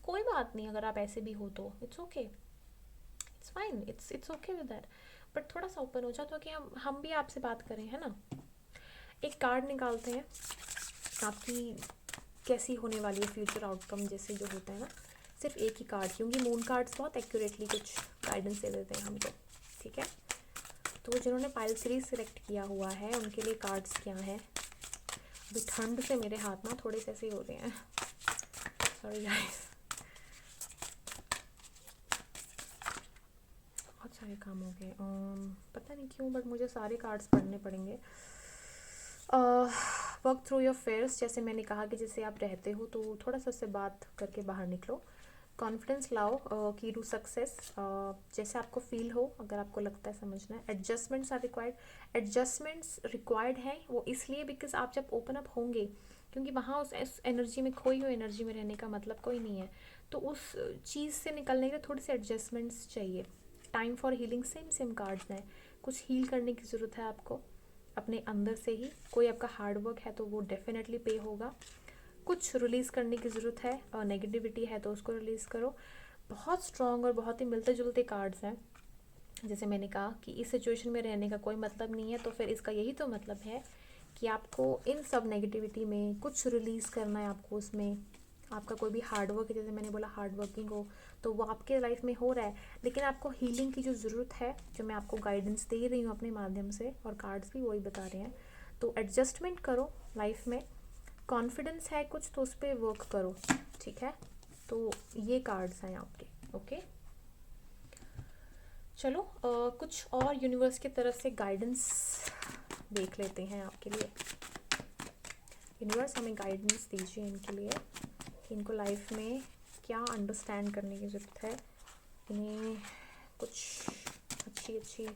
कोई बात नहीं, अगर आप ऐसे भी हो तो it's okay, it's fine, it's okay with that. But थोड़ा सा ओपन हो जाओ तो कि हम भी आपसे बात करें, है ना। एक कार्ड निकालते हैं, आपकी कैसी होने वाली है फ्यूचर आउटकम जैसे जो होता है ना, सिर्फ एक ही कार्ड, क्योंकि मून कार्ड्स बहुत एक्यूरेटली कुछ गाइडेंस दे देते हैं हमको। ठीक है, तो जिन्होंने पाइल सीरीज सिलेक्ट किया हुआ है उनके लिए कार्ड्स क्या है। अभी ठंड से मेरे हाथ ना थोड़े से ऐसे हो रहे हैं, सॉरी गाइस, बहुत सारे काम हो गए, पता नहीं क्यों, बट मुझे सारे कार्ड्स पढ़ने पड़ेंगे। वर्क थ्रू योर फेयर्स, जैसे मैंने कहा कि जैसे आप रहते हो तो थोड़ा सा उससे बात करके बाहर निकलो। कॉन्फिडेंस लाओ, की टू सक्सेस, जैसे आपको फील हो, अगर आपको लगता है समझना है। Adjustments are required, adjustments required है वो इसलिए बिकॉज आप जब ओपन अप होंगे, क्योंकि वहाँ उस एनर्जी में, खोई हुई एनर्जी में रहने का मतलब कोई नहीं है, तो उस चीज़ से निकलने के लिए थोड़ी सी एडजस्टमेंट्स चाहिए। Time for healing, same same cards हैं, कुछ हील करने की ज़रूरत है आपको अपने अंदर से ही। कोई आपका हार्ड वर्क है तो वो डेफिनेटली पे होगा। कुछ रिलीज़ करने की ज़रूरत है, और नेगेटिविटी है तो उसको रिलीज़ करो। बहुत स्ट्रॉन्ग और बहुत ही मिलते जुलते कार्ड्स हैं। जैसे मैंने कहा कि इस सिचुएशन में रहने का कोई मतलब नहीं है, तो फिर इसका यही तो मतलब है कि आपको इन सब नेगेटिविटी में कुछ रिलीज़ करना है। आपको उसमें आपका कोई भी हार्ड वर्क है, जैसे मैंने बोला हार्ड वर्किंग हो, तो वो आपके लाइफ में हो रहा है, लेकिन आपको हीलिंग की जो ज़रूरत है, जो मैं आपको गाइडेंस दे रही हूँ अपने माध्यम से, और कार्ड्स भी वही बता रहे हैं। तो एडजस्टमेंट करो लाइफ में, कॉन्फिडेंस है कुछ तो उस पर वर्क करो। ठीक है, तो ये कार्ड्स हैं आपके। ओके, चलो कुछ और यूनिवर्स की तरफ से गाइडेंस देख लेते हैं आपके लिए। यूनिवर्स हमें गाइडेंस दीजिए इनके लिए कि इनको लाइफ में क्या अंडरस्टैंड करने की ज़रूरत है। इन्हें कुछ अच्छी अच्छी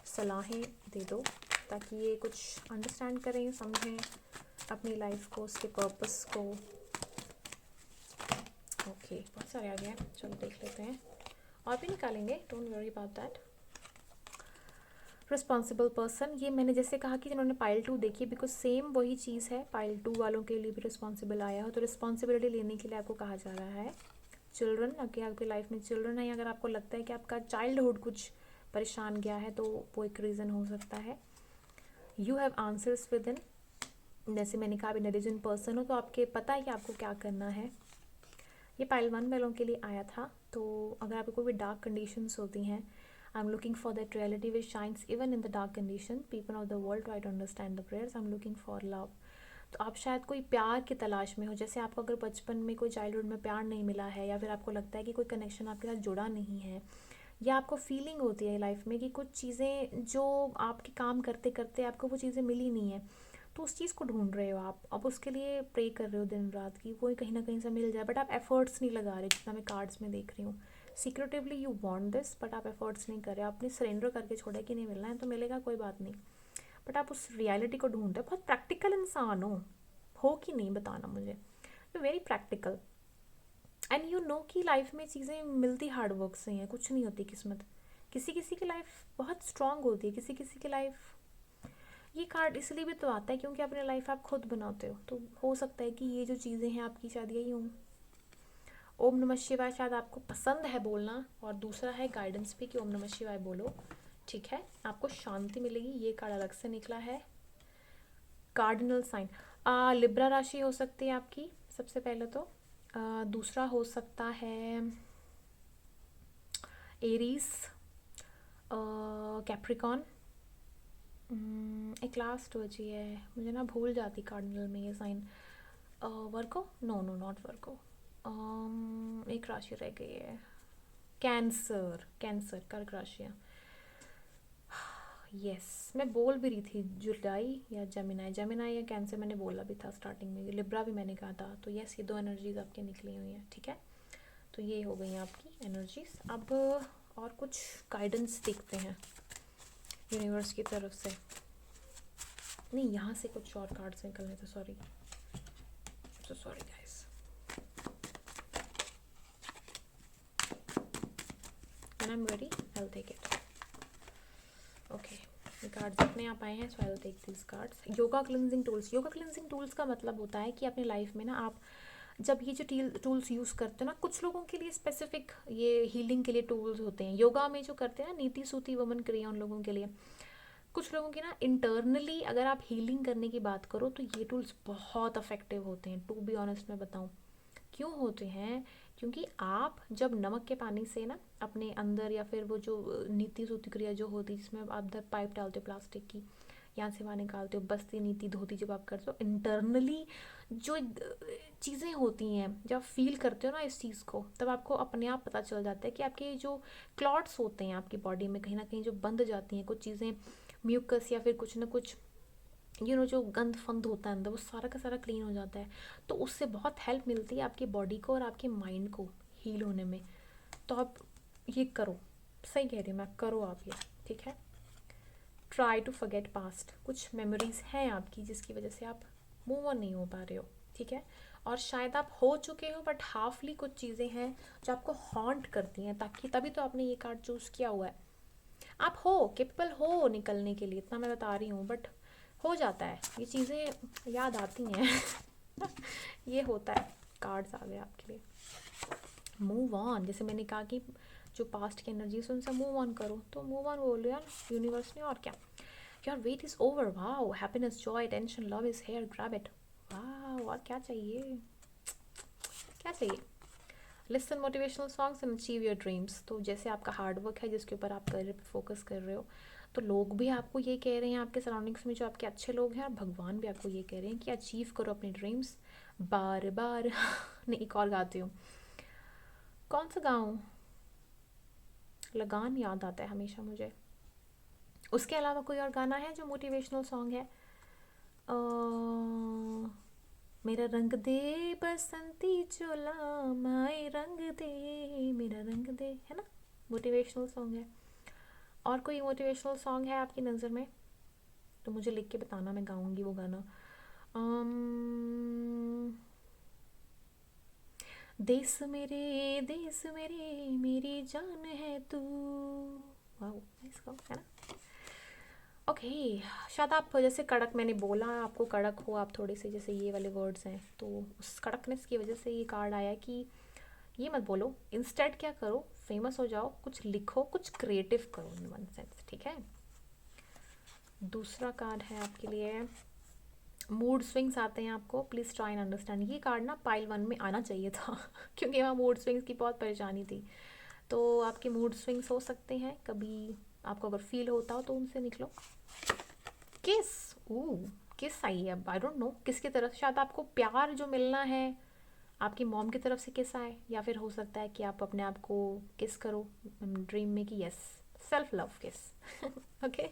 सलाहें दे दो ताकि ये कुछ अंडरस्टैंड करें, समझें अपनी लाइफ को, उसके पर्पस को। ओके, बहुत सारे आ गए हैं, चलो देख लेते हैं, और भी निकालेंगे, don't worry about that. Responsible person, ये मैंने जैसे कहा कि जिन्होंने पाइल 2 देखी, बिकॉज सेम वही चीज़ है, पाइल 2 वालों के लिए भी रिस्पॉन्सिबल आया हो, तो रिस्पॉन्सिबिलिटी लेने के लिए आपको कहा जा रहा है। चिल्ड्रन, अगर आपकी लाइफ में चिल्ड्रन है, या अगर आपको लगता है कि आपका चाइल्डहुड कुछ परेशान गया है, तो वो एक रीज़न हो सकता है। You have answers with in, जैसे मैंने कहा, आप इंटेलिजेंट पर्सन हो तो आपके पता है कि आपको क्या करना है। ये पाइल 1 वालों के लिए आया था। तो अगर आपको कोई भी डार्क कंडीशंस होती हैं, I am looking for that reality which shines even in the dark condition, people of the world try to understand the prayers, I am looking for love. तो आप शायद कोई प्यार की तलाश में हो, जैसे आपको अगर बचपन में कोई चाइल्डहुड में प्यार नहीं मिला है, या फिर आपको लगता है कि कोई कनेक्शन आपके साथ जुड़ा नहीं है, या आपको फीलिंग होती है लाइफ में कि कुछ चीज़ें जो आपके काम करते करते आपको वो चीज़ें मिली नहीं है, तो उस चीज़ को ढूंढ रहे हो आप उसके लिए प्रे कर रहे हो दिन रात की कोई कहीं ना कहीं से मिल जाए, बट आप एफर्ट्स नहीं लगा रहे, जितना मैं कार्ड्स में देख रही हूँ। Secretively you want this, but आप एफर्ट्स नहीं कर रहे, आपने सरेंडर करके छोड़ा कि नहीं मिलना है तो मिलेगा, कोई बात नहीं, बट आप उस रियलिटी को ढूंढ रहे हो। बहुत प्रैक्टिकल इंसान हो कि नहीं बताना मुझे, you very practical, and you know कि लाइफ में चीज़ें मिलती हार्ड वर्क से हैं, कुछ नहीं होती किस्मत। किसी किसी की लाइफ बहुत स्ट्रांग होती है, किसी किसी की लाइफ। ये कार्ड इसलिए भी तो आता है क्योंकि अपनी लाइफ आप खुद बनाते हो, तो हो सकता है कि ये जो चीज़ें हैं आपकी शायद यही हों। ओम नमः शिवाय शायद आपको पसंद है बोलना, और दूसरा है गाइडेंस भी कि ओम नमः शिवाय बोलो, ठीक है, आपको शांति मिलेगी। ये कार्ड अलग से निकला है, कार्डिनल साइन। लिब्रा राशि हो सकती है आपकी सबसे पहले तो। दूसरा हो सकता है एरीज, कैप्रिकॉन। एक लास्ट बची है, मुझे ना भूल जाती कार्डिनल में ये साइन। वर्को, नो नो नॉट वर्को। एक राशि रह गई है, कैंसर, कैंसर कर्क राशियाँ। यस, मैं बोल भी रही थी जुलाई या जमिनाई, जमिनाई या कैंसर मैंने बोला भी था स्टार्टिंग में, लिब्रा भी मैंने कहा था। तो यस, ये दो एनर्जीज आपकी निकली हुई हैं, ठीक है। तो ये हो गई आपकी एनर्जीज। अब और कुछ गाइडेंस देखते हैं यूनिवर्स की तरफ से। नहीं, यहाँ से कुछ और कार्ड्स निकलने थे, sorry sorry guys. And I am ready, I will take it. Okay, ये कार्ड्स अपने आप आए हैं, so I will take this cards. Yoga cleansing tools, yoga cleansing tools का मतलब होता है कि अपनी लाइफ में ना आप जब ये जो टूल्स यूज़ करते हो ना, कुछ लोगों के लिए स्पेसिफिक ये हीलिंग के लिए टूल्स होते हैं। योगा में जो करते हैं ना, नीति सूती वमन क्रिया, उन लोगों के लिए। कुछ लोगों की ना इंटरनली अगर आप हीलिंग करने की बात करो तो ये टूल्स बहुत अफेक्टिव होते हैं, टू बी ऑनेस्ट मैं बताऊँ। क्यों होते हैं? क्योंकि आप जब नमक के पानी से ना अपने अंदर, या फिर वो जो नीति सूती क्रिया जो होती है जिसमें आप अंदर पाइप डालते हो प्लास्टिक की, यहाँ से वहाँ निकालते हो, बस्ती नीति धोती जब आप करते हो, इंटरनली जो चीज़ें होती हैं, जब आप फील करते हो ना इस चीज़ को, तब आपको अपने आप पता चल जाता है कि आपके जो क्लॉट्स होते हैं आपकी बॉडी में कहीं ना कहीं जो बंद जाती हैं कुछ चीज़ें, म्यूकस या फिर कुछ ना कुछ, जो गंद फंद होता है अंदर, वो सारा का सारा क्लीन हो जाता है। तो उससे बहुत हेल्प मिलती है आपकी बॉडी को और आपके माइंड को हील होने में। तो आप ये करो, सही कह रही हूँ मैं, करो आप ये, ठीक है। ट्राई टू फॉरगेट पास्ट, कुछ मेमोरीज हैं आपकी जिसकी वजह से आप मूव ऑन नहीं हो पा रहे हो, ठीक है। और शायद आप हो चुके हो, बट हाफली कुछ चीज़ें हैं जो आपको हॉन्ट करती हैं, ताकि तभी तो आपने ये कार्ड चूज़ किया हुआ है। आप हो केपेबल हो निकलने के लिए, इतना मैं बता रही हूँ, बट हो जाता है, ये चीज़ें याद आती हैं ये होता है। कार्ड्स आ गए आपके लिए। मूव ऑन, जैसे मैंने कहा कि जो पास्ट की एनर्जी है उनसे मूव ऑन करो, तो मूव ऑन बोल रहे हैं यूनिवर्स ने, और क्या। Your weight is over, wow, happiness, Joy, tension, love is here, grab it. Wow, और क्या चाहिए, क्या चाहिए। Listen motivational songs and achieve your dreams. तो जैसे आपका हार्ड वर्क है जिसके ऊपर आप करियर पे फोकस कर रहे हो, तो लोग भी आपको ये कह रहे हैं, आपके सराउंडिंग्स में जो आपके अच्छे लोग हैं, और भगवान भी आपको ये कह रहे हैं कि अचीव करो अपने ड्रीम्स बार बार नहीं, एक और गाती हूँ, कौन सा गाऊँ, लगान याद आता है हमेशा मुझे। उसके अलावा कोई और गाना है जो मोटिवेशनल सॉन्ग है? मेरा रंग दे बसंती चोला, माए रंग दे, मेरा रंग दे, है ना, मोटिवेशनल सॉन्ग है। और कोई मोटिवेशनल सॉन्ग है आपकी नज़र में तो मुझे लिख के बताना, मैं गाऊंगी वो गाना। देश मेरे मेरी जान है तू, वाह, इसका है ना। ओके, शायद आप जैसे कड़क, मैंने बोला आपको कड़क हो आप थोड़े से, जैसे ये वाले वर्ड्स हैं, तो उस कड़कनेस की वजह से ये कार्ड आया कि ये मत बोलो, इंस्टेड क्या करो, फेमस हो जाओ, कुछ लिखो, कुछ क्रिएटिव करो इन वन सेंस, ठीक है। दूसरा कार्ड है आपके लिए, मूड स्विंग्स आते हैं आपको, प्लीज़ ट्राई एंड अंडरस्टैंड। ये कार्ड ना पाइल 1 में आना चाहिए था क्योंकि वहाँ मूड स्विंग्स की बहुत परेशानी थी। तो आपके मूड स्विंग्स हो सकते हैं, कभी आपको अगर फील होता हो तो उनसे निकलो। किस, ओ किस आई है, अब आई डोंट नो किसकी तरफ, शायद आपको प्यार जो मिलना है आपकी मॉम की तरफ से किस आए, या फिर हो सकता है कि आप अपने आप को किस करो ड्रीम में कि यस, सेल्फ लव किस ओके।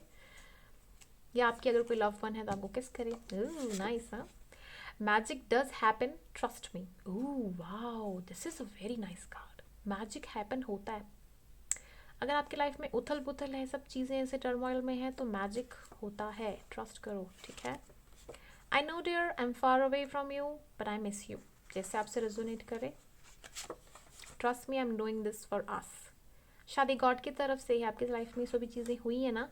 या आपकी अगर कोई लव वन है तो आपको किस करे, नाइस। हाँ, magic does happen, trust me. Oh wow, this is a very nice card. Magic happen होता है, अगर आपकी लाइफ में उथल पुथल है, सब चीज़ें ऐसे टर्मोइल में है, तो मैजिक होता है, ट्रस्ट करो, ठीक है। I know dear I am far away from you but I miss you, जैसे आपसे रेजोनेट करे। Trust me I am doing this for us. शायद गॉड की तरफ से ही आपकी लाइफ में सभी चीज़ें हुई है ना,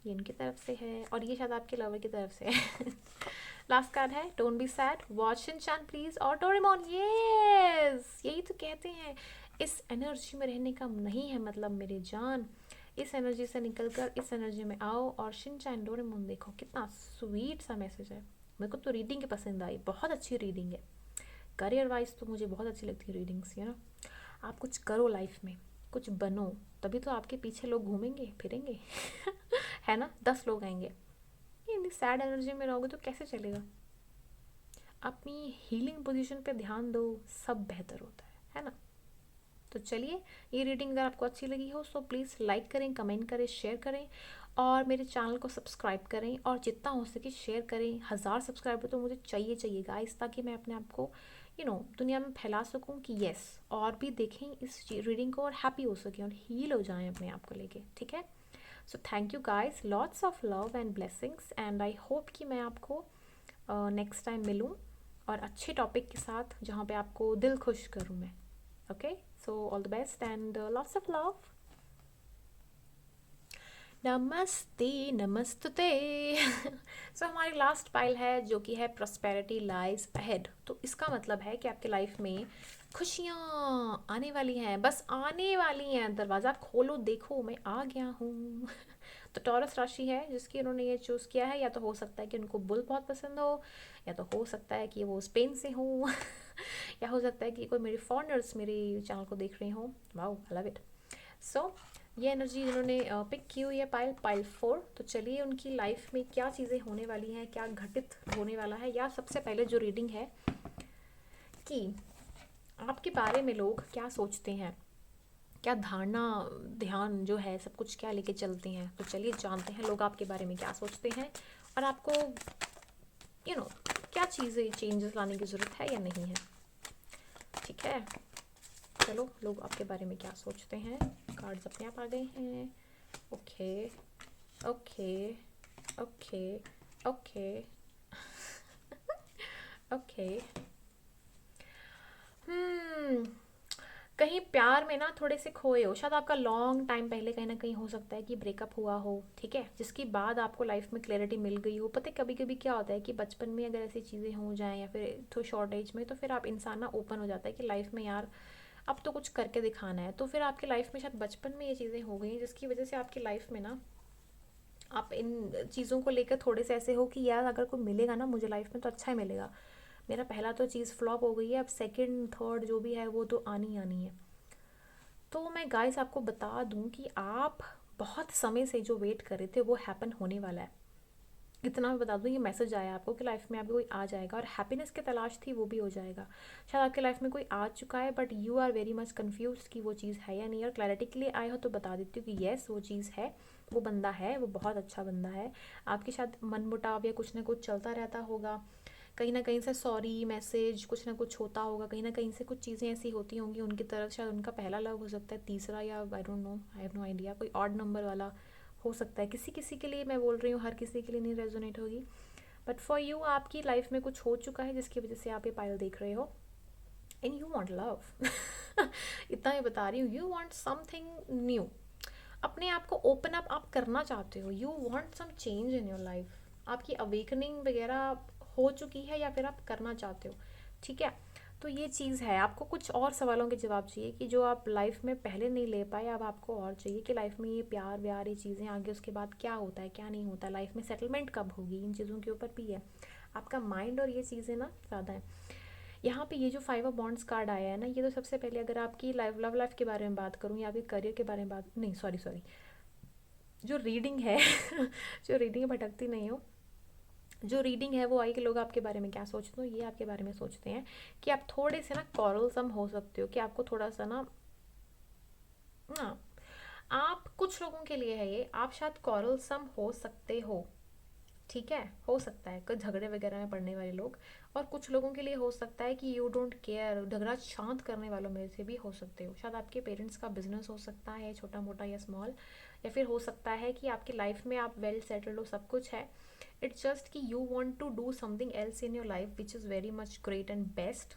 ये इनकी तरफ से है, और ये शायद आपके लवर की तरफ से है लास्ट कार्ड है, don't be sad, watch Shinchan please और डोरेमोन। यस, यही तो कहते हैं, इस एनर्जी में रहने का नहीं है मतलब मेरे जान, इस एनर्जी से निकलकर इस एनर्जी में आओ और शिनचैन डोरेमोन देखो, कितना स्वीट सा मैसेज है। मेरे को तो रीडिंग की पसंद आई, बहुत अच्छी रीडिंग है। करियर वाइज तो मुझे बहुत अच्छी लगती है रीडिंग्स, यू नो। आप कुछ करो लाइफ में, कुछ बनो, तभी तो आपके पीछे लोग घूमेंगे फिरेंगे है ना, 10 लोग आएंगे। इतनी सैड एनर्जी में रहोगे तो कैसे चलेगा। अपनी हीलिंग पोजीशन पे ध्यान दो, सब बेहतर होता है ना। तो चलिए, ये रीडिंग अगर आपको अच्छी लगी हो तो प्लीज़ लाइक करें, कमेंट करें, शेयर करें, और मेरे चैनल को सब्सक्राइब करें, और जितना हो सके शेयर करें। 1000 सब्सक्राइबर तो मुझे चाहिए गाइस, ताकि मैं अपने आप को दुनिया में फैला सकूं कि यस, और भी देखें इस रीडिंग को और हैप्पी हो सकें और हील हो जाएं अपने आप को लेके, ठीक है। So thank you guys, lots of love and blessings, and I hope कि मैं आपको नेक्स्ट टाइम मिलूं और अच्छे टॉपिक के साथ, जहाँ पे आपको दिल खुश करूं मैं। Okay, so all the best and lots of love. नमस्ते नमस्ते सो हमारी लास्ट पाइल है जो कि है प्रॉस्पेरिटी लाइज अहेड। तो इसका मतलब है कि आपके लाइफ में खुशियाँ आने वाली हैं, बस आने वाली हैं, दरवाज़ा खोलो देखो मैं आ गया हूँ तो टॉरस राशि है जिसकी उन्होंने ये चूज़ किया है, या तो हो सकता है कि उनको बुल बहुत पसंद हो, या तो हो सकता है कि वो स्पेन से हो या हो सकता है कि कोई मेरे फॉरनर्स मेरे चैनल को देख रहे हो। Wow, I love it. So ये एनर्जी जिन्होंने पिक की हुई है पाइल 4, तो चलिए उनकी लाइफ में क्या चीज़ें होने वाली हैं, क्या घटित होने वाला है। या सबसे पहले जो रीडिंग है कि आपके बारे में लोग क्या सोचते हैं, क्या धारणा ध्यान जो है सब कुछ क्या लेके चलते हैं। तो चलिए जानते हैं लोग आपके बारे में क्या सोचते हैं, और आपको क्या चीज़ें चेंजेस लाने की ज़रूरत है या नहीं है, ठीक है। चलो, लोग आपके बारे में क्या सोचते हैं। कार्ड्स अपने आप आ गए हैं। Okay okay okay okay okay. कहीं प्यार में ना थोड़े से खोए हो, शायद आपका लॉन्ग टाइम पहले कहीं ना कहीं हो सकता है कि ब्रेकअप हुआ हो, ठीक है, जिसके बाद आपको लाइफ में क्लैरिटी मिल गई हो। पता है कभी कभी क्या होता है कि बचपन में अगर ऐसी चीज़ें हो जाएं या फिर थोड़ी शॉर्ट एज में, तो फिर आप इंसान ना ओपन हो जाता है कि लाइफ में यार अब तो कुछ करके दिखाना है। तो फिर आपकी लाइफ में शायद बचपन में ये चीज़ें हो गई जिसकी वजह से आपकी लाइफ में ना आप इन चीज़ों को लेकर थोड़े से ऐसे हो कि यार अगर कोई मिलेगा ना मुझे लाइफ में तो अच्छा ही मिलेगा। मेरा पहला तो चीज़ फ्लॉप हो गई है, अब सेकंड थर्ड जो भी है वो तो आनी आनी है। तो मैं गाइस आपको बता दूं कि आप बहुत समय से जो वेट कर रहे थे वो हैपन होने वाला है। इतना मैं बता दूं, ये मैसेज आया आपको कि लाइफ में आपको कोई आ जाएगा, और हैप्पीनेस की तलाश थी वो भी हो जाएगा। शायद आपकी लाइफ में कोई आ चुका है but you are very much confuse कि वो चीज़ है या नहीं। और क्लैरिटी के लिए आए हो तो बता देती हूँ कि येस वो चीज़ है, वो बंदा है, वो बहुत अच्छा बंदा है। आपके शायद मन मुटाव या कुछ ना कुछ चलता रहता होगा, कहीं ना कहीं से सॉरी मैसेज कुछ ना कुछ होता होगा, कहीं ना कहीं से कुछ चीज़ें ऐसी होती होंगी उनकी तरफ। शायद उनका पहला लव हो सकता है, तीसरा, या I don't know, I have no idea, कोई ऑड नंबर वाला हो सकता है। किसी किसी के लिए मैं बोल रही हूँ, हर किसी के लिए नहीं रेजोनेट होगी, बट फॉर यू आपकी लाइफ में कुछ हो चुका है जिसकी वजह से आप ये पायल देख रहे हो, एंड यू वांट लव इतना ही बता रही हूँ, यू वांट समथिंग न्यू, अपने आप को ओपन अप आप करना चाहते हो, you want some change in your life. आपकी अवेकनिंग वगैरह हो चुकी है या फिर आप करना चाहते हो, ठीक है। तो ये चीज़ है, आपको कुछ और सवालों के जवाब चाहिए कि जो आप लाइफ में पहले नहीं ले पाए, अब आपको और चाहिए कि लाइफ में ये प्यार व्यार ये चीज़ें आगे उसके बाद क्या होता है क्या नहीं होता, लाइफ में सेटलमेंट कब होगी, इन चीज़ों के ऊपर भी है। आपका माइंड और ये चीज़ें ना ज़्यादा है। यहाँ पे ये जो 5 ऑफ वॉन्ड्स कार्ड आया है ना, ये तो सबसे पहले अगर आपकी लाइफ लव लाइफ के बारे में बात करूँ या आपके करियर के बारे में बात, नहीं सॉरी सॉरी, जो रीडिंग है जो रीडिंग है, भटकती नहीं हो, जो रीडिंग है वो आई कि लोग आपके बारे में क्या सोचते हो, ये आपके बारे में सोचते हैं कि आप थोड़े से ना कॉरलसम हो सकते हो, कि आपको थोड़ा सा ना, हाँ, आप कुछ लोगों के लिए है ये, आप शायद कॉरलसम हो सकते हो, ठीक है, हो सकता है कुछ झगड़े वगैरह में पड़ने वाले लोग, और कुछ लोगों के लिए हो सकता है कि यू डोंट केयर, झगड़ा शांत करने वालों में से भी हो सकते हो। शायद आपके पेरेंट्स का बिजनेस हो सकता है, छोटा मोटा या स्मॉल, या फिर हो सकता है कि आपकी लाइफ में आप वेल सेटल्ड हो, सब कुछ है, इट्स जस्ट कि you want to do something else in your life which is very much great and best.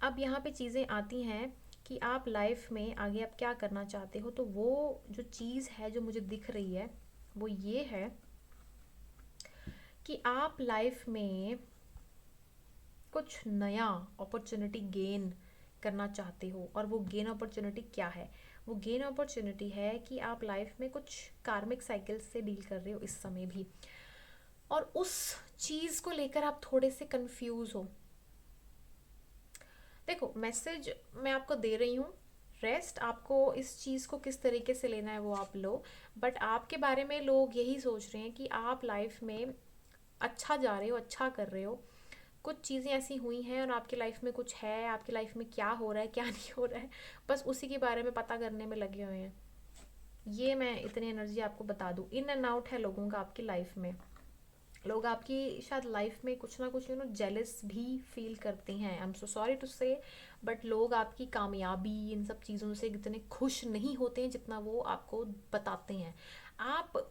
अब यहाँ पे चीज़ें आती हैं कि आप लाइफ में आगे आप क्या करना चाहते हो, तो वो जो चीज़ है जो मुझे दिख रही है वो ये है कि आप लाइफ में कुछ नया अपॉर्चुनिटी गेन करना चाहते हो। और वो गेन अपॉर्चुनिटी क्या है? वो गेन अपॉर्चुनिटी है कि आप लाइफ में कुछ कार्मिक साइकिल्स से डील कर रहे हो इस समय भी, और उस चीज़ को लेकर आप थोड़े से कंफ्यूज हो। देखो, मैसेज मैं आपको दे रही हूँ, रेस्ट आपको इस चीज़ को किस तरीके से लेना है वो आप लो, बट आपके बारे में लोग यही सोच रहे हैं कि आप लाइफ में अच्छा जा रहे हो, अच्छा कर रहे हो, कुछ चीज़ें ऐसी हुई हैं और आपकी लाइफ में कुछ है, आपकी लाइफ में क्या हो रहा है क्या नहीं हो रहा है, बस उसी के बारे में पता करने में लगे हुए हैं। ये मैं इतनी एनर्जी आपको बता दूँ, इन एंड आउट है लोगों का आपकी लाइफ में। लोग आपकी शायद लाइफ में कुछ ना कुछ जेलस भी फील करते हैं, I am so sorry to say, but लोग आपकी कामयाबी इन सब चीज़ों से इतने खुश नहीं होते हैं जितना वो आपको बताते हैं। आप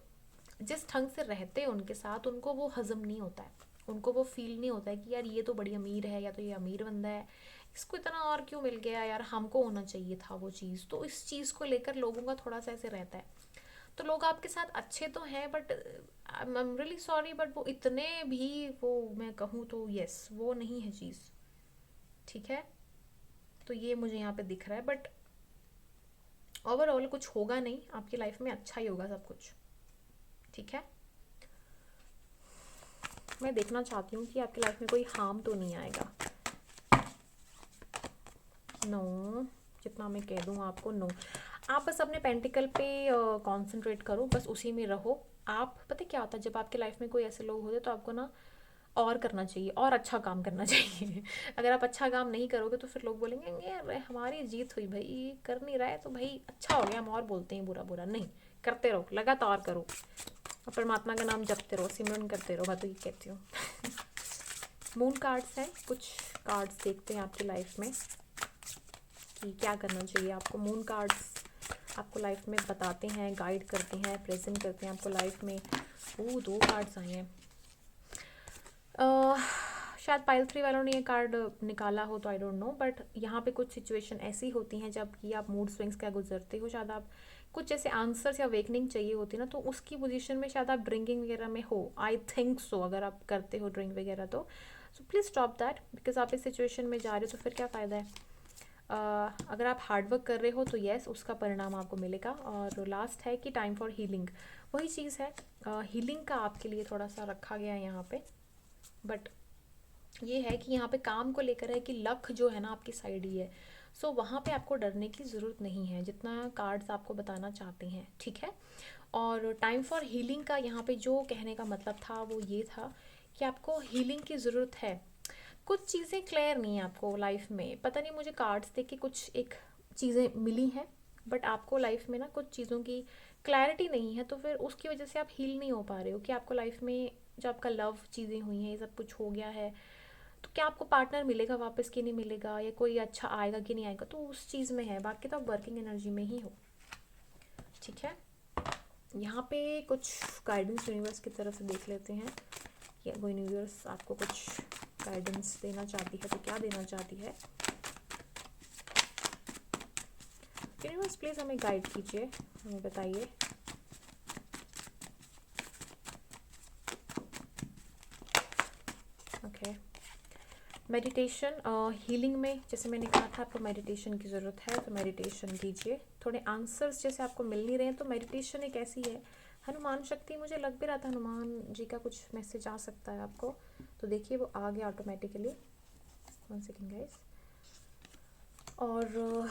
जिस ढंग से रहते हैं उनके साथ, उनको वो हजम नहीं होता है, उनको वो फील नहीं होता है कि यार ये तो बड़ी अमीर है, या तो ये अमीर बंदा है, इसको इतना और क्यों मिल गया, यार हमको होना चाहिए था वो चीज़। तो इस चीज़ को लेकर लोगों का थोड़ा सा ऐसे रहता है। तो लोग आपके साथ अच्छे तो हैं, but I am really sorry, but वो इतने भी, वो मैं कहूँ तो यस, वो नहीं है चीज़, ठीक है। तो ये मुझे यहाँ पे दिख रहा है, बट ओवरऑल कुछ होगा नहीं आपकी लाइफ में, अच्छा ही होगा सब कुछ, ठीक है। मैं देखना चाहती हूँ कि आपकी लाइफ में कोई हार्म तो नहीं आएगा। नो, जितना मैं कह दूँ आपको, नो। आप बस अपने पेंटिकल पे कंसंट्रेट करो, बस उसी में रहो। आप पता क्या होता है, जब आपके लाइफ में कोई ऐसे लोग होते तो आपको ना और करना चाहिए, और अच्छा काम करना चाहिए। अगर आप अच्छा काम नहीं करोगे तो फिर लोग बोलेंगे ये हमारी जीत हुई भाई, कर नहीं रहा है तो भाई अच्छा हो गया, हम और बोलते हैं बुरा बुरा नहीं, करते रहो, लगातार करो, और परमात्मा का नाम जपते रहो, सिमरन करते रहो, मैं तो ये कहती हूँ। मून कार्ड्स हैं, कुछ कार्ड्स देखते हैं आपकी लाइफ में कि क्या करना चाहिए आपको। मून कार्ड्स आपको लाइफ में बताते हैं, गाइड करते हैं, प्रेजेंट करते हैं आपको लाइफ में। वो 2 कार्ड्स आए हैं। शायद पाइल 3 वालों ने ये कार्ड निकाला हो तो आई डोंट नो, बट यहाँ पे कुछ सिचुएशन ऐसी होती हैं जब कि आप मूड स्विंग्स का गुजरते हो, शायद आप कुछ ऐसे आंसर्स या वेकनिंग चाहिए होती है ना, तो उसकी पोजीशन में शायद आप ड्रिंकिंग वगैरह में हो, आई थिंक सो। अगर आप करते हो ड्रिंक वगैरह तो so please stop that, because आप इस सिचुएशन में जा रहे हो तो फिर क्या फ़ायदा है। अगर आप हार्डवर्क कर रहे हो तो येस, उसका परिणाम आपको मिलेगा। और लास्ट है कि टाइम फॉर हीलिंग, वही चीज़ है, हीलिंग का आपके लिए थोड़ा सा रखा गया है यहाँ पे, बट ये है कि यहाँ पे काम को लेकर है कि लक जो है ना आपकी साइड ही है। सो वहाँ पे आपको डरने की ज़रूरत नहीं है, जितना कार्ड्स आपको बताना चाहते हैं, ठीक है। और टाइम फॉर हीलिंग का यहाँ पे जो कहने का मतलब था वो ये था कि आपको हीलिंग की ज़रूरत है। कुछ चीज़ें क्लियर नहीं है आपको लाइफ में, पता नहीं, मुझे कार्ड्स देख के कुछ एक चीज़ें मिली हैं, बट आपको लाइफ में ना कुछ चीज़ों की क्लैरिटी नहीं है, तो फिर उसकी वजह से आप हील नहीं हो पा रहे हो कि आपको लाइफ में जो आपका लव चीज़ें हुई हैं, ये सब कुछ हो गया है, तो क्या आपको पार्टनर मिलेगा वापस कि नहीं मिलेगा, या कोई अच्छा आएगा कि नहीं आएगा, तो उस चीज़ में है। बाकी तो आप वर्किंग एनर्जी में ही हो, ठीक है। यहाँ पे कुछ गाइडेंस यूनिवर्स की तरफ से देख लेते हैं, या वो यूनिवर्स आपको कुछ गाइडेंस देना चाहती है तो क्या देना चाहती है। यूनिवर्स प्लीज़ हमें गाइड कीजिए, हमें बताइए। ओके, मेडिटेशन हीलिंग में जैसे मैंने कहा था आपको मेडिटेशन की ज़रूरत है तो मेडिटेशन कीजिए। थोड़े आंसर्स जैसे आपको मिल नहीं रहे हैं तो मेडिटेशन एक ऐसी है। हनुमान शक्ति मुझे लग भी रहा था हनुमान जी का कुछ मैसेज आ सकता है आपको, तो देखिए वो आ गया ऑटोमेटिकली। 1 second guys. और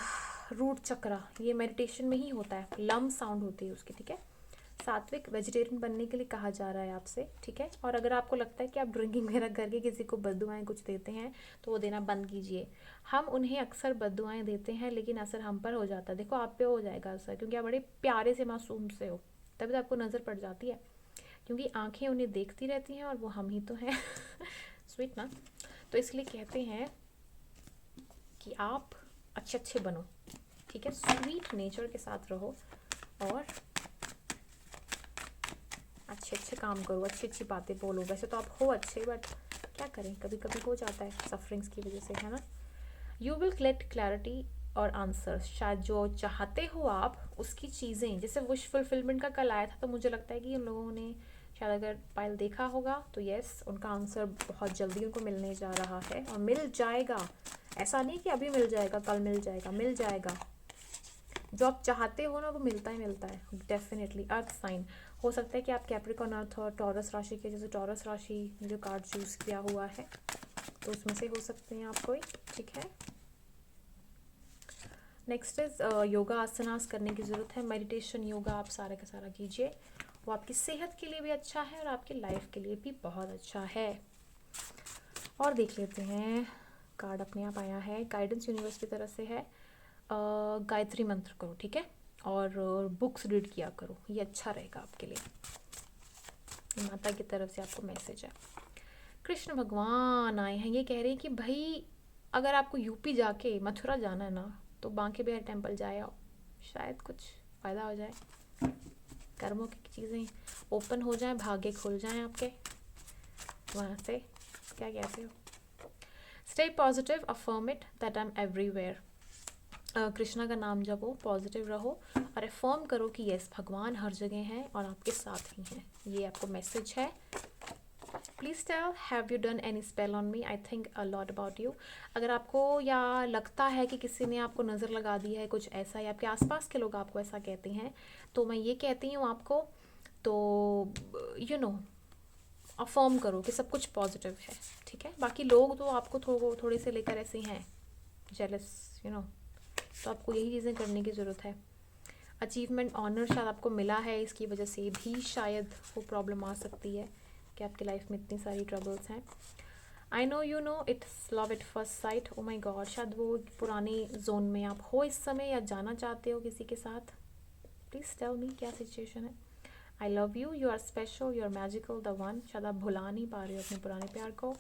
रूट चक्रा ये मेडिटेशन में ही होता है, लम साउंड होती है उसकी, ठीक है। सात्विक वेजिटेरियन बनने के लिए कहा जा रहा है आपसे, ठीक है। और अगर आपको लगता है कि आप ड्रिंकिंग वगैरह करके किसी को बद्दुआएं कुछ देते हैं तो वो देना बंद कीजिए। हम उन्हें अक्सर बद्दुआएं देते हैं लेकिन असर हम पर हो जाता है। देखो आप पे हो जाएगा असर, क्योंकि आप बड़े प्यारे से मासूम से हो, तभी तो आपको नज़र पड़ जाती है, क्योंकि आंखें उन्हें देखती रहती हैं और वो हम ही तो हैं। स्वीट ना। तो इसलिए कहते हैं कि आप अच्छे अच्छे बनो, ठीक है। स्वीट नेचर के साथ रहो और अच्छे अच्छे काम करो, अच्छी अच्छी बातें बोलो। वैसे तो आप हो अच्छे, बट क्या करें, कभी कभी हो जाता है सफरिंग्स की वजह से, है ना। यू विल कलेक्ट क्लैरिटी और आंसर्स। शायद जो चाहते हो आप उसकी चीज़ें, जैसे विश फुलफिलमेंट का कल आया था तो मुझे लगता है कि उन लोगों ने शायद अगर पायल देखा होगा तो यस, उनका आंसर बहुत जल्दी उनको मिलने जा रहा है और मिल जाएगा। ऐसा नहीं कि अभी मिल जाएगा, कल मिल जाएगा, मिल जाएगा। जो आप चाहते हो ना वो मिलता ही मिलता है डेफिनेटली। अर्थ साइन हो सकता है कि आप कैप्रिकॉन अर्थ और टॉरस राशि के, जैसे टॉरस राशि जो कार्ड चूज किया हुआ है तो उसमें से हो सकते हैं आप कोई, ठीक है। नेक्स्ट इज योगा आसनास करने की ज़रूरत है। मेडिटेशन योगा आप सारे का सारा कीजिए, वो आपकी सेहत के लिए भी अच्छा है और आपकी लाइफ के लिए भी बहुत अच्छा है। और देख लेते हैं, कार्ड अपने आप आया है, गाइडेंस यूनिवर्स की तरफ से है। गायत्री मंत्र करो, ठीक है, और बुक्स रीड किया करो, ये अच्छा रहेगा आपके लिए। माता की तरफ से आपको मैसेज है। कृष्ण भगवान आए हैं, ये कह रहे हैं कि भाई अगर आपको यूपी जाके मथुरा जाना है ना तो बांके बिहारी टेम्पल जाए आओ, शायद कुछ फ़ायदा हो जाए, कर्मों की चीज़ें ओपन हो जाएं, भाग्य खुल जाएं आपके वहाँ से। क्या कहते हो? Stay positive, affirm it that I am everywhere. Krishna का नाम जपो, पॉजिटिव रहो और अफर्म करो कि यस भगवान हर जगह हैं और आपके साथ ही हैं। ये आपको मैसेज है। Please tell, have you done any spell on me? I think a lot about you. अगर आपको या लगता है कि किसी ने आपको नज़र लगा दी है कुछ ऐसा, या आपके आसपास के लोग आपको ऐसा कहते हैं, तो मैं ये कहती हूँ आपको, तो यू नो अफर्म करो कि सब कुछ पॉजिटिव है, ठीक है। बाकी लोग तो आपको थोड़े से लेकर ऐसे हैं जेलस, यू नो, तो आपको यही चीज़ें करने की ज़रूरत है। अचीवमेंट, ऑनर शायद आपको मिला है, इसकी वजह से भी शायद वो प्रॉब्लम आ सकती है कि आपकी लाइफ में इतनी सारी ट्रबल्स हैं। I know you know it's love at first sight. Oh my God, शायद वो पुरानी जोन में आप हो इस समय या जाना चाहते हो किसी के साथ। प्लीज़ टेल मी क्या सिचुएशन है। I love you, you are special, you are magical, the one. शायद आप भुला नहीं पा रहे हो अपने पुराने प्यार को।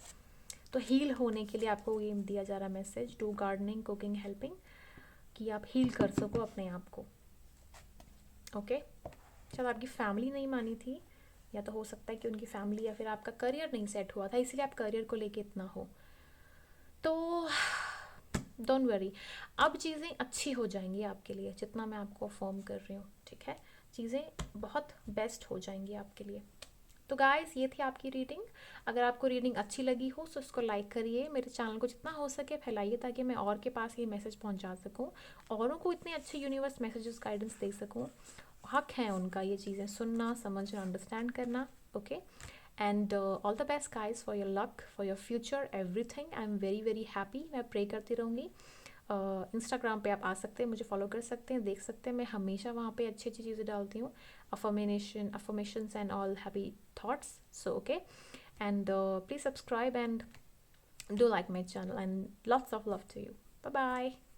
तो हील होने के लिए आपको ये दिया जा रहा message, do gardening, cooking, helping, कि आप हील कर सको अपने आप को, ओके। शायद आपकी फैमिली नहीं मानी थी, या तो हो सकता है कि उनकी फैमिली या फिर आपका करियर नहीं सेट हुआ था, इसलिए आप करियर को लेके इतना हो। तो डोंट वरी, अब चीज़ें अच्छी हो जाएंगी आपके लिए, जितना मैं आपको अफर्म कर रही हूँ, ठीक है। चीज़ें बहुत बेस्ट हो जाएंगी आपके लिए। तो गाइस, ये थी आपकी रीडिंग। अगर आपको रीडिंग अच्छी लगी हो तो इसको लाइक करिए, मेरे चैनल को जितना हो सके फैलाइए, ताकि मैं और के पास ये मैसेज पहुंचा सकूं, औरों को इतने अच्छे यूनिवर्स मैसेजेस गाइडेंस दे सकूं। हक है उनका ये चीज़ें सुनना, समझना, अंडरस्टैंड करना, okay. And all the best guys for your luck, for your future, everything. I am very very happy. मैं प्रे करती रहूँगी। इंस्टाग्राम पे आप आ सकते हैं, मुझे फॉलो कर सकते हैं, देख सकते हैं, मैं हमेशा वहाँ पे अच्छी अच्छी चीज़ें डालती हूँ, affirmations and all happy thoughts. So okay, and please subscribe and do like my channel, and lots of love to you. Bye bye.